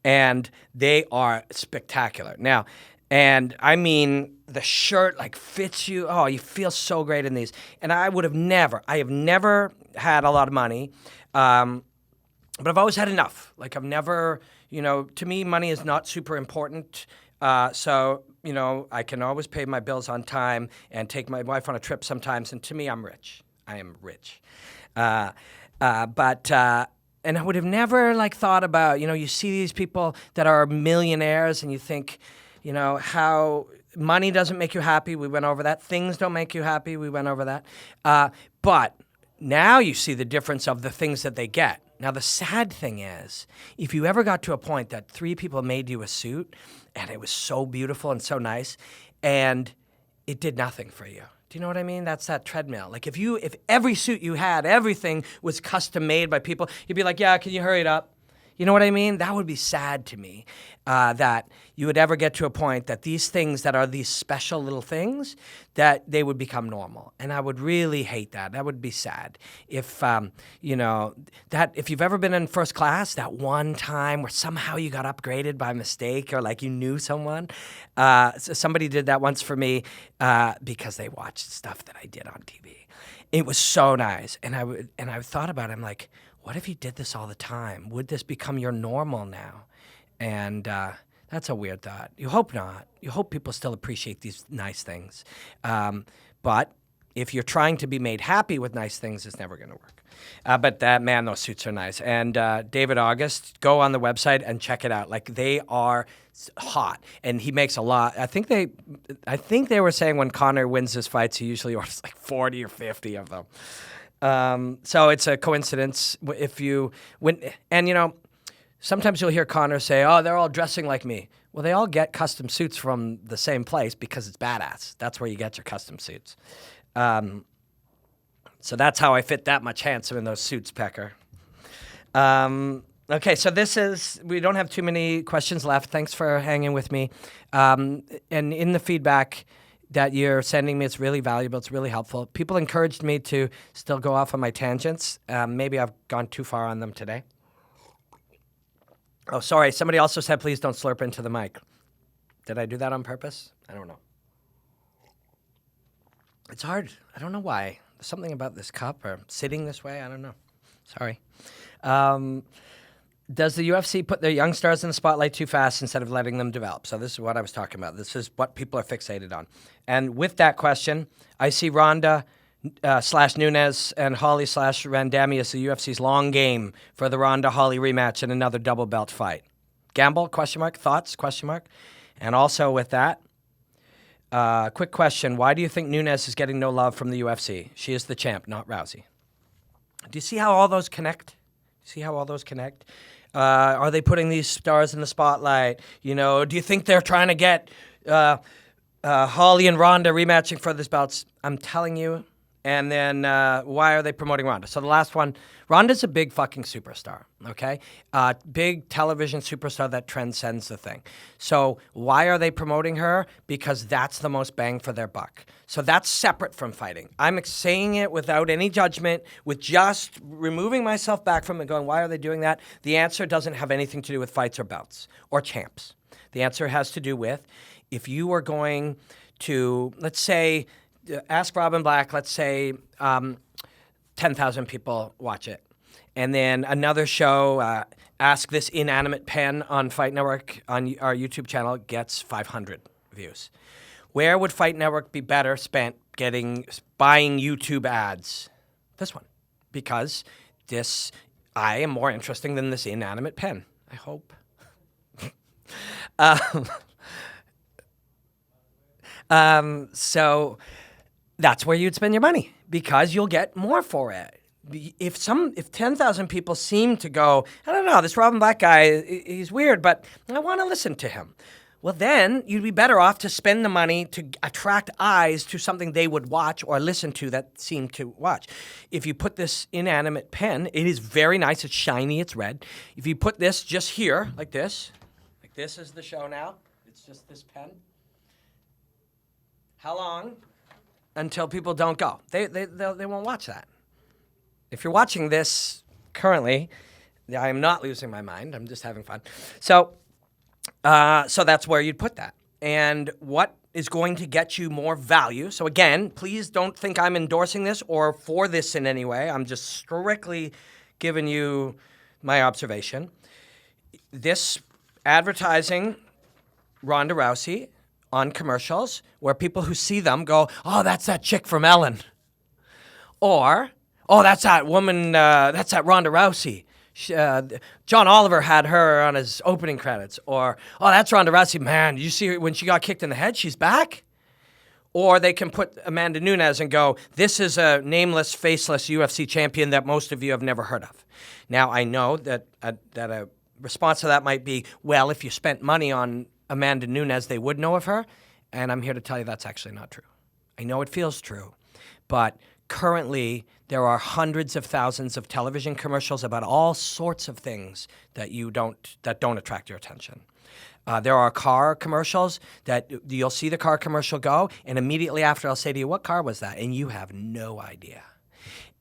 And they are spectacular. Now, and I mean, the shirt like fits you. Oh, you feel so great in these. And I have never had a lot of money, but I've always had enough. Like I've never, to me, money is not super important. So, I can always pay my bills on time and take my wife on a trip sometimes. And to me, I'm rich. I am rich. And I would have never like thought about, you see these people that are millionaires and you think, how money doesn't make you happy. We went over that. Things don't make you happy. We went over that. But now you see the difference of the things that they get. Now, the sad thing is, if you ever got to a point that 3 people made you a suit and it was so beautiful and so nice and it did nothing for you. Do you know what I mean? That's that treadmill. Like if every suit you had, everything was custom made by people, you'd be like, yeah, can you hurry it up? You know what I mean? That would be sad to me, that you would ever get to a point that these things that are these special little things, that they would become normal. And I would really hate that. That would be sad. If, if you've ever been in first class, that one time where somehow you got upgraded by mistake or like you knew someone. Somebody did that once for me because they watched stuff that I did on TV. It was so nice. And I thought about it. I'm like, what if you did this all the time? Would this become your normal now? And that's a weird thought. You hope not. You hope people still appreciate these nice things. But if you're trying to be made happy with nice things, it's never going to work. But those suits are nice. And David August, go on the website and check it out. Like, they are hot. And he makes a lot. I think they were saying when Conor wins his fights, he usually orders like 40 or 50 of them. So it's a coincidence sometimes you'll hear Conor say, oh, they're all dressing like me. Well, they all get custom suits from the same place because it's badass. That's where you get your custom suits. So that's how I fit that much handsome in those suits, Pecker. Okay, so we don't have too many questions left. Thanks for hanging with me. And in the feedback that you're sending me, it's really valuable. It's really helpful. People encouraged me to still go off on my tangents. Maybe I've gone too far on them today. Oh, sorry. Somebody also said, please don't slurp into the mic. Did I do that on purpose? I don't know. It's hard. I don't know why. There's something about this cup or sitting this way. I don't know. Sorry. Does the UFC put their young stars in the spotlight too fast instead of letting them develop? So this is what I was talking about. This is what people are fixated on. And with that question, I see Ronda / Nunes and Holly / Randami as the UFC's long game for the Ronda-Holly rematch and another double belt fight. Gamble? ? Thoughts? ? And also with that, quick question. Why do you think Nunes is getting no love from the UFC? She is the champ, not Rousey. Do you see how all those connect? Are they putting these stars in the spotlight? You know, do you think they're trying to get Holly and Ronda rematching for this belts? I'm telling you. And then why are they promoting Ronda? So the last one, Ronda's a big fucking superstar, okay? Big television superstar that transcends the thing. So why are they promoting her? Because that's the most bang for their buck. So that's separate from fighting. I'm saying it without any judgment, with just removing myself back from it, going, why are they doing that? The answer doesn't have anything to do with fights or belts or champs. The answer has to do with if you are going to, let's say, ask Robin Black, let's say 10,000 people watch it. And then another show, Ask This Inanimate Pen on Fight Network on our YouTube channel gets 500 views. Where would Fight Network be better spent buying YouTube ads? This one. Because I am more interesting than this inanimate pen, I hope. So that's where you'd spend your money because you'll get more for it. If 10,000 people seem to go, I don't know, this Robin Black guy, he's weird, but I want to listen to him. Well, then you'd be better off to spend the money to attract eyes to something they would watch or listen to that seem to watch. If you put this inanimate pen, it is very nice. It's shiny. It's red. If you put this just here, like this is the show now. It's just this pen. How long? Until people don't go. They won't watch that. If you're watching this currently, I am not losing my mind. I'm just having fun. So that's where you'd put that. And what is going to get you more value? So again, please don't think I'm endorsing this or for this in any way. I'm just strictly giving you my observation. This advertising Ronda Rousey on commercials where people who see them go, oh, that's that chick from Ellen. Or, oh, that's that woman, that's that Ronda Rousey. John Oliver had her on his opening credits. Or, oh, that's Ronda Rousey. Man, did you see her when she got kicked in the head? She's back. Or they can put Amanda Nunes and go, this is a nameless, faceless UFC champion that most of you have never heard of. Now, I know that a response to that might be, well, if you spent money on Amanda Nunes, they would know of her. And I'm here to tell you that's actually not true. I know it feels true, but currently there are hundreds of thousands of television commercials about all sorts of things that don't attract your attention. There are car commercials that you'll see the car commercial go, and immediately after I'll say to you, what car was that? And you have no idea.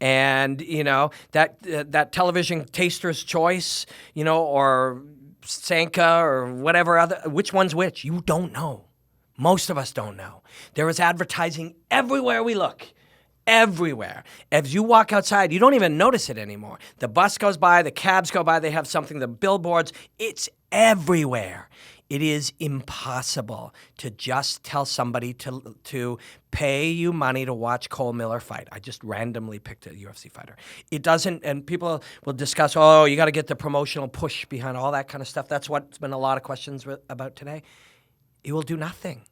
And, you know, that television taster's choice, you know, or Sanka or whatever other, which one's which? You don't know. Most of us don't know. There is advertising everywhere we look. Everywhere. As you walk outside, you don't even notice it anymore. The bus goes by, the cabs go by, they have something, the billboards, it's everywhere. It is impossible to just tell somebody to pay you money to watch Cole Miller fight. I just randomly picked a UFC fighter. It doesn't, and people will discuss, oh, you got to get the promotional push behind all that kind of stuff. That's what's been a lot of questions about today. It will do nothing.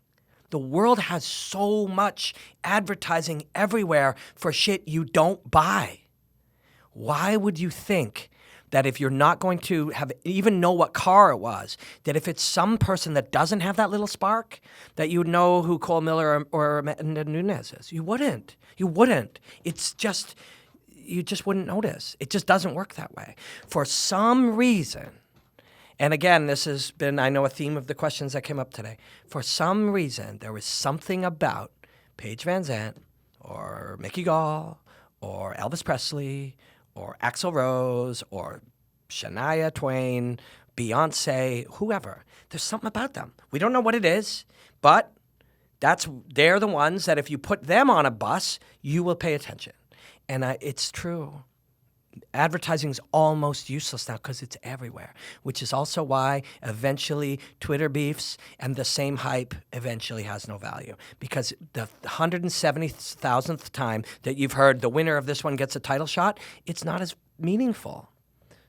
The world has so much advertising everywhere for shit you don't buy. Why would you think that if you're not going to even know what car it was, that if it's some person that doesn't have that little spark, that you would know who Cole Miller or Amanda Nunes is? You wouldn't. You wouldn't. It's just, you just wouldn't notice. It just doesn't work that way. For some reason, and again, this has been, I know, a theme of the questions that came up today. For some reason, there was something about Paige Van Zandt or Mickey Gall or Elvis Presley or Axl Rose or Shania Twain, Beyonce, whoever. There's something about them. We don't know what it is, but they're the ones that if you put them on a bus, you will pay attention. And it's true. Advertising is almost useless now because it's everywhere, which is also why eventually Twitter beefs and the same hype eventually has no value, because the 170,000th time that you've heard the winner of this one gets a title shot, it's not as meaningful.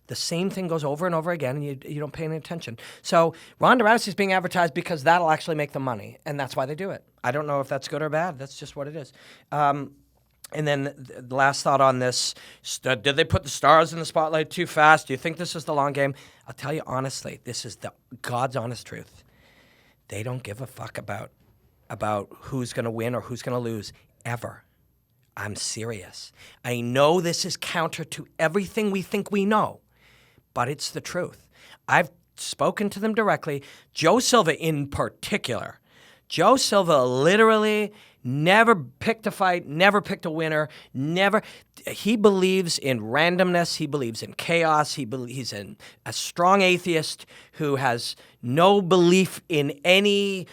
The same thing goes over and over again, and you don't pay any attention. So Ronda Rousey is being advertised because that'll actually make them money, and that's why they do it. I don't know if that's good or bad. That's just what it is. And then the last thought on this, did they put the stars in the spotlight too fast? Do you think this is the long game? I'll tell you honestly, this is the God's honest truth. They don't give a fuck about who's going to win or who's going to lose, ever. I'm serious. I know this is counter to everything we think we know, but it's the truth. I've spoken to them directly. Joe Silva in particular. Joe Silva literally never picked a fight, never picked a winner, never. He believes in randomness. He believes in chaos. He's a strong atheist who has no belief in any,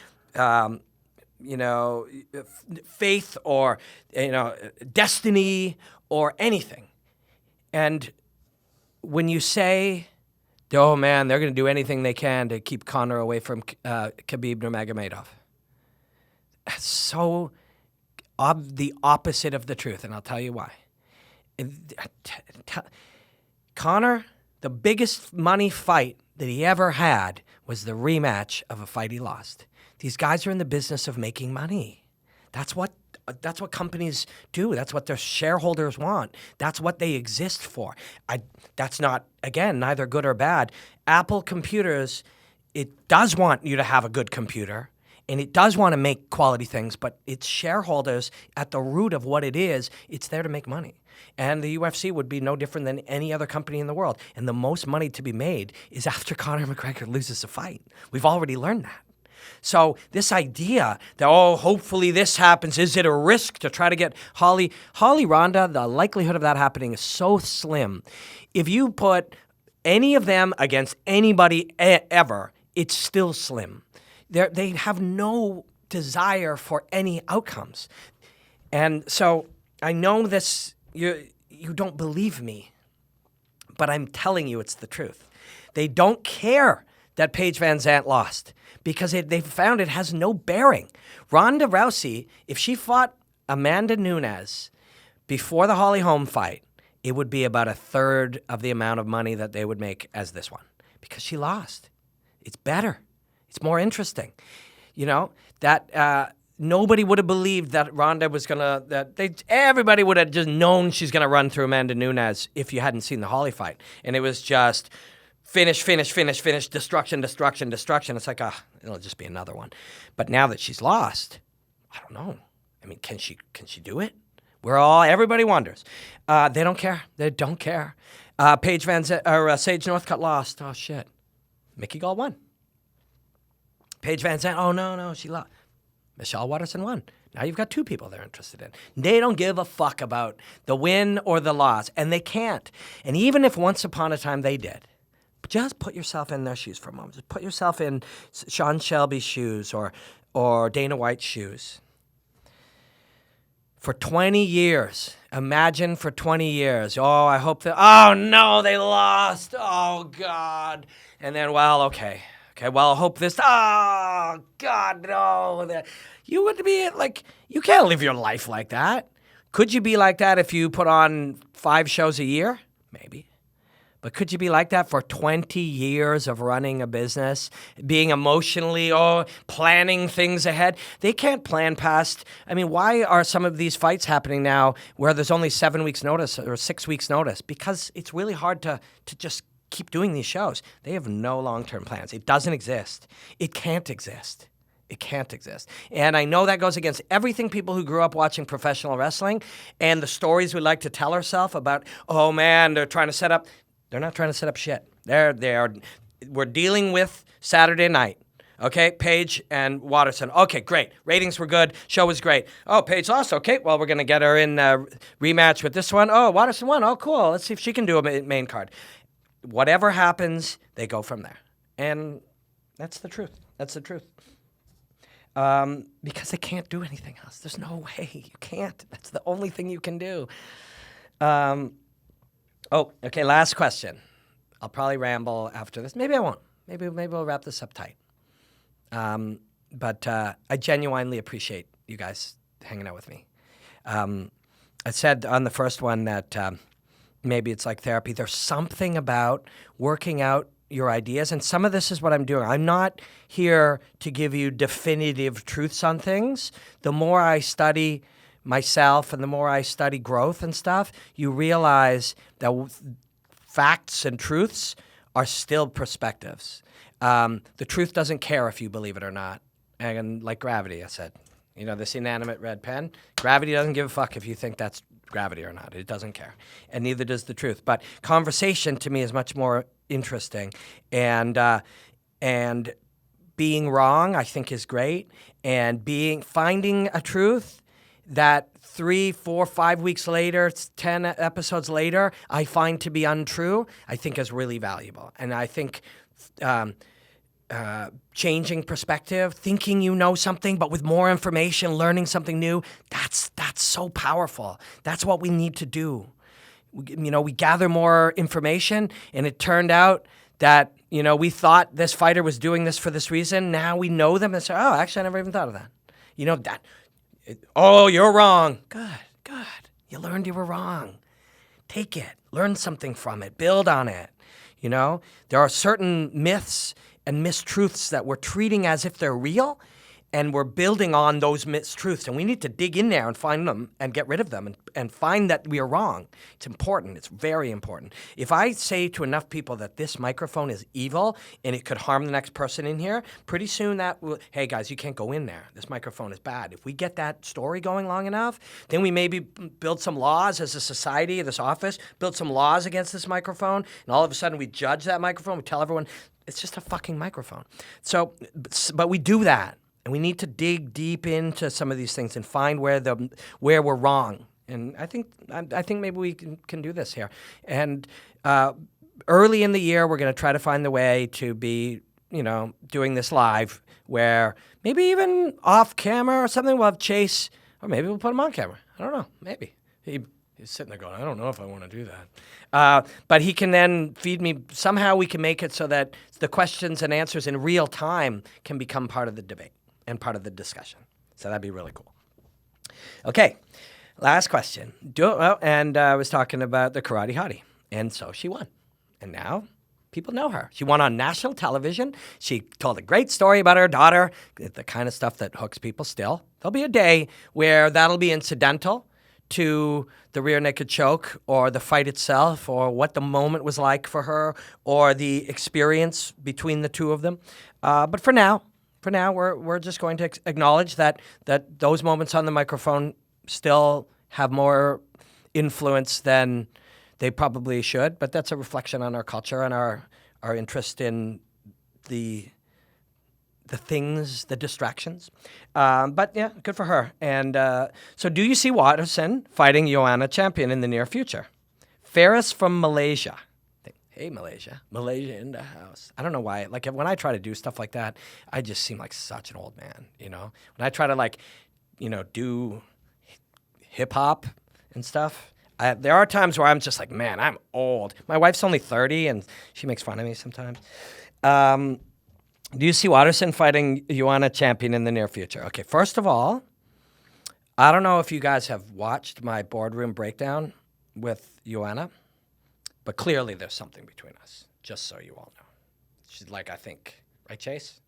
faith or, destiny or anything. And when you say, oh man, they're going to do anything they can to keep Conor away from Khabib Nurmagomedov, that's so the opposite of the truth, and I'll tell you why. Conor, the biggest money fight that he ever had was the rematch of a fight he lost. These guys are in the business of making money. That's what companies do. That's what their shareholders want. That's what they exist for. That's not, again, neither good or bad. Apple Computers, it does want you to have a good computer, and it does want to make quality things, but its shareholders, at the root of what it is, it's there to make money. And the UFC would be no different than any other company in the world. And the most money to be made is after Conor McGregor loses a fight. We've already learned that. So this idea that, hopefully this happens, is it a risk to try to get Holly Ronda? The likelihood of that happening is so slim. If you put any of them against anybody ever, it's still slim. They have no desire for any outcomes. And so I know this, you don't believe me, but I'm telling you it's the truth. They don't care that Paige Van Zandt lost because they found it has no bearing. Ronda Rousey, if she fought Amanda Nunes before the Holly Holm fight, it would be about a third of the amount of money that they would make as this one because she lost. It's better. It's more interesting. Nobody would have believed that Ronda was everybody would have just known she's going to run through Amanda Nunes if you hadn't seen the Holly fight. And it was just finish, destruction. It's like, it'll just be another one. But now that she's lost, I don't know. I mean, can she do it? Everybody wonders. They don't care. They don't care. Paige Van Zandt, or Sage Northcutt lost. Oh, shit. Mickey Gall won. Paige Van Zandt, oh, no, she lost. Michelle Waterson won. Now you've got two people they're interested in. They don't give a fuck about the win or the loss, and they can't. And even if once upon a time they did, just put yourself in their shoes for a moment. Just put yourself in Sean Shelby's shoes or Dana White's shoes. For 20 years, imagine for 20 years, I hope oh no, they lost. Oh, God. And then, okay, well, I hope this, oh, God, no. You would be you can't live your life like that. Could you be like that if you put on 5 shows a year? Maybe. But could you be like that for 20 years of running a business, being emotionally, planning things ahead? They can't plan past. I mean, why are some of these fights happening now where there's only 7 weeks notice or 6 weeks notice? Because it's really hard to just keep doing these shows. They have no long-term plans. It doesn't exist. It can't exist. It can't exist. And I know that goes against everything people who grew up watching professional wrestling and the stories we like to tell ourselves about, oh man, they're trying to set up. They're not trying to set up shit. We're dealing with Saturday night. Okay, Paige and Waterson. Okay, great. Ratings were good. Show was great. Oh, Paige lost. Okay, well, we're going to get her in rematch with this one. Oh, Waterson won. Oh, cool. Let's see if she can do a main card. whatever happens, they go from there. And that's the truth. That's the truth. Because they can't do anything else. There's no way. You can't. That's the only thing you can do. Okay, last question. I'll probably ramble after this. Maybe I won't. Maybe we'll wrap this up tight. But I genuinely appreciate you guys hanging out with me. I said on the first one that maybe it's like therapy. There's something about working out your ideas, and some of this is what I'm doing. I'm not here to give you definitive truths on things. The more I study myself and the more I study growth and stuff, you realize that facts and truths are still perspectives. The truth doesn't care if you believe it or not. And like gravity, I said, this inanimate red pen, gravity doesn't give a fuck if you think that's gravity or not. It doesn't care. And neither does the truth. But conversation to me is much more interesting. And being wrong, I think, is great. And finding a truth that 3, 4, 5 weeks later, 10 episodes later, I find to be untrue, I think is really valuable. And I think changing perspective, thinking you know something, but with more information, learning something new, that's so powerful. That's what we need to do. We gather more information, and it turned out that, we thought this fighter was doing this for this reason. Now we know them and say, oh, actually, I never even thought of that. You're wrong. Good. You learned you were wrong. Take it. Learn something from it. Build on it. There are certain myths and mistruths that we're treating as if they're real, and we're building on those mistruths. And we need to dig in there and find them and get rid of them and find that we are wrong. It's important. It's very important. If I say to enough people that this microphone is evil and it could harm the next person in here, pretty soon hey guys, you can't go in there. This microphone is bad. If we get that story going long enough, then we maybe build some laws as a society, this office, build some laws against this microphone, and all of a sudden we judge that microphone. We tell everyone, it's just a fucking microphone. But we do that. And we need to dig deep into some of these things and find where we're wrong. And I think maybe we can do this here. And early in the year, we're going to try to find the way to be, doing this live, where maybe even off camera or something, we'll have Chase, or maybe we'll put him on camera. I don't know. Maybe. He's sitting there going, I don't know if I want to do that. But he can then feed me. Somehow we can make it so that the questions and answers in real time can become part of the debate and part of the discussion. So that'd be really cool. Okay, last question. I was talking about the Karate Hottie, and so she won. And now people know her. She won on national television. She told a great story about her daughter, the kind of stuff that hooks people still. There'll be a day where that'll be incidental to the rear naked choke or the fight itself or what the moment was like for her or the experience between the two of them. But for now, we're just going to acknowledge that those moments on the microphone still have more influence than they probably should. But that's a reflection on our culture and our interest in the things, the distractions. But yeah, good for her. And so do you see Watterson fighting Joanna Champion in the near future? Ferris from Malaysia. Hey, Malaysia in the house. I don't know why. Like, when I try to do stuff like that, I just seem like such an old man, When I try to, do hip-hop and stuff, there are times where I'm just like, man, I'm old. My wife's only 30, and she makes fun of me sometimes. Do you see Watterson fighting Joanna Champion in the near future? Okay, first of all, I don't know if you guys have watched my boardroom breakdown with Joanna. But clearly there's something between us, just so you all know. She's like, I think, right, Chase?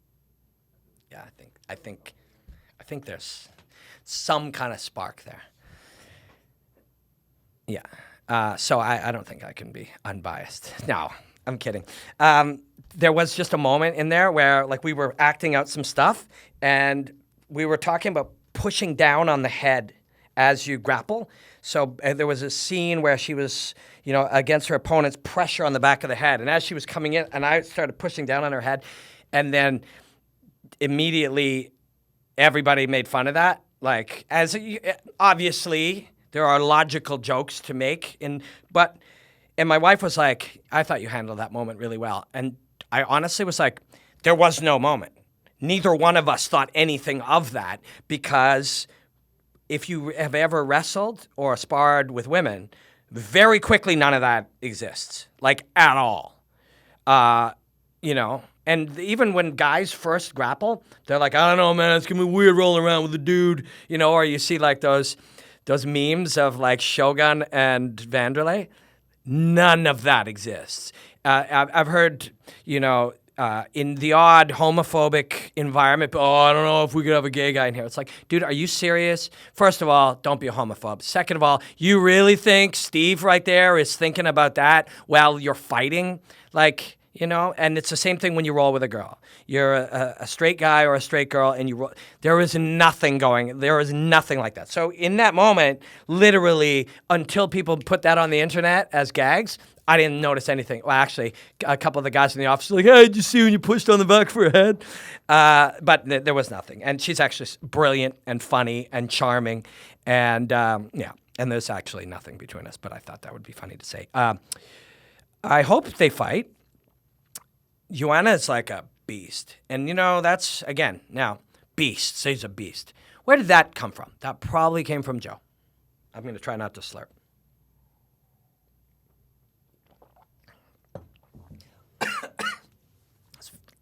Yeah, I think there's some kind of spark there. Yeah. So I don't think I can be unbiased. No, I'm kidding. There was just a moment in there where, we were acting out some stuff, and we were talking about pushing down on the head as you grapple. So there was a scene where she was, against her opponent's pressure on the back of the head. And as she was coming in, and I started pushing down on her head, and then immediately everybody made fun of that. Obviously there are logical jokes to make, but And my wife was like, I thought you handled that moment really well. And I honestly was like, there was no moment. Neither one of us thought anything of that, because if you have ever wrestled or sparred with women, very quickly none of that exists, like at all. And even when guys first grapple, they're like, I don't know, man, it's gonna be weird rolling around with a dude, or you see like those memes of like Shogun and Vanderlei. None of that exists. I've heard, in the odd homophobic environment, I don't know if we could have a gay guy in here. It's like, dude, are you serious? First of all, don't be a homophobe. Second of all, you really think Steve right there is thinking about that while you're fighting? Like, and it's the same thing when you roll with a girl. You're a straight guy or a straight girl, and you roll. There is nothing like that. So in that moment, literally, until people put that on the internet as gags, I didn't notice anything. Well, actually, a couple of the guys in the office were like, hey, did you see when you pushed on the back of her head? But there was nothing. And she's actually brilliant and funny and charming. And, and there's actually nothing between us, but I thought that would be funny to say. I hope they fight. Joanna is like a beast. And, that's, again, now, beast. She's a beast. Where did that come from? That probably came from Joe. I'm going to try not to slurp.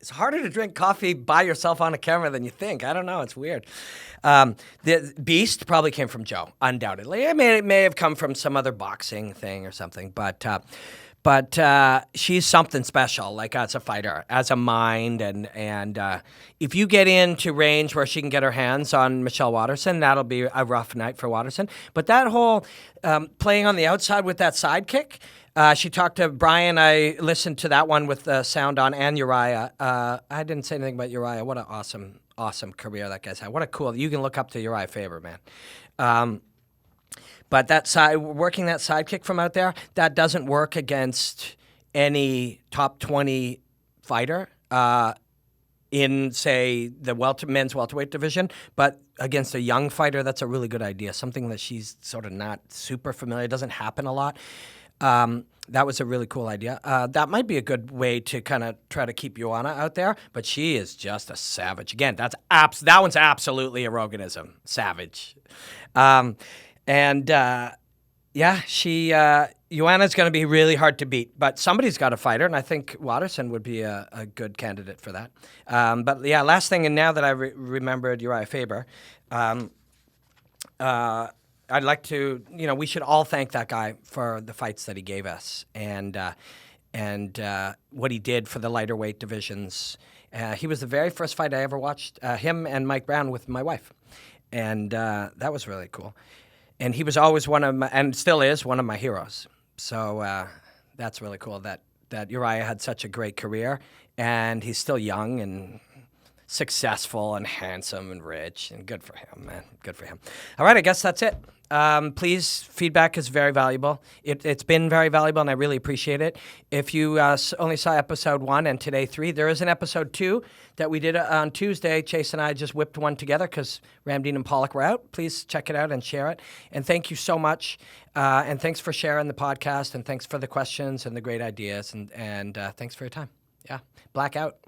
It's harder to drink coffee by yourself on a camera than you think. I don't know. It's weird. The beast probably came from Joe, undoubtedly. It may have come from some other boxing thing or something, but she's something special, like as a fighter, as a mind, and if you get into range where she can get her hands on Michelle Waterson, that'll be a rough night for Waterson. But that whole playing on the outside with that sidekick, she talked to Brian. I listened to that one with sound on, and Uriah. I didn't say anything about Uriah. What an awesome career that guy's had. What a cool. You can look up to Uriah Faber, man. But working that sidekick from out there, that doesn't work against any top 20 fighter in, say, the men's welterweight division. But against a young fighter, that's a really good idea. Something that she's sort of not super familiar. It doesn't happen a lot. That was a really cool idea. That might be a good way to kind of try to keep Joanna out there, but she is just a savage. Again, that one's absolutely a Roganism. Savage. Joanna's going to be really hard to beat, but somebody's got to fight her, and I think Waterson would be a good candidate for that. Last thing, and now that I remembered Uriah Faber, I'd like to, we should all thank that guy for the fights that he gave us and what he did for the lighter weight divisions. He was the very first fight I ever watched, him and Mike Brown with my wife, and that was really cool. And he was always and still is, one of my heroes. So that's really cool that Uriah had such a great career, and he's still young and successful and handsome and rich, and good for him, man. Good for him. All right, I guess that's it. Please, feedback is very valuable. It's been very valuable, and I really appreciate it. If you only saw episode 1 and today 3, there is an episode 2 that we did on Tuesday. Chase and I just whipped one together because Ramdeen and Pollock were out. Please check it out and share it. And thank you so much. And thanks for sharing the podcast, and thanks for the questions and the great ideas, and thanks for your time. Yeah, Blackout.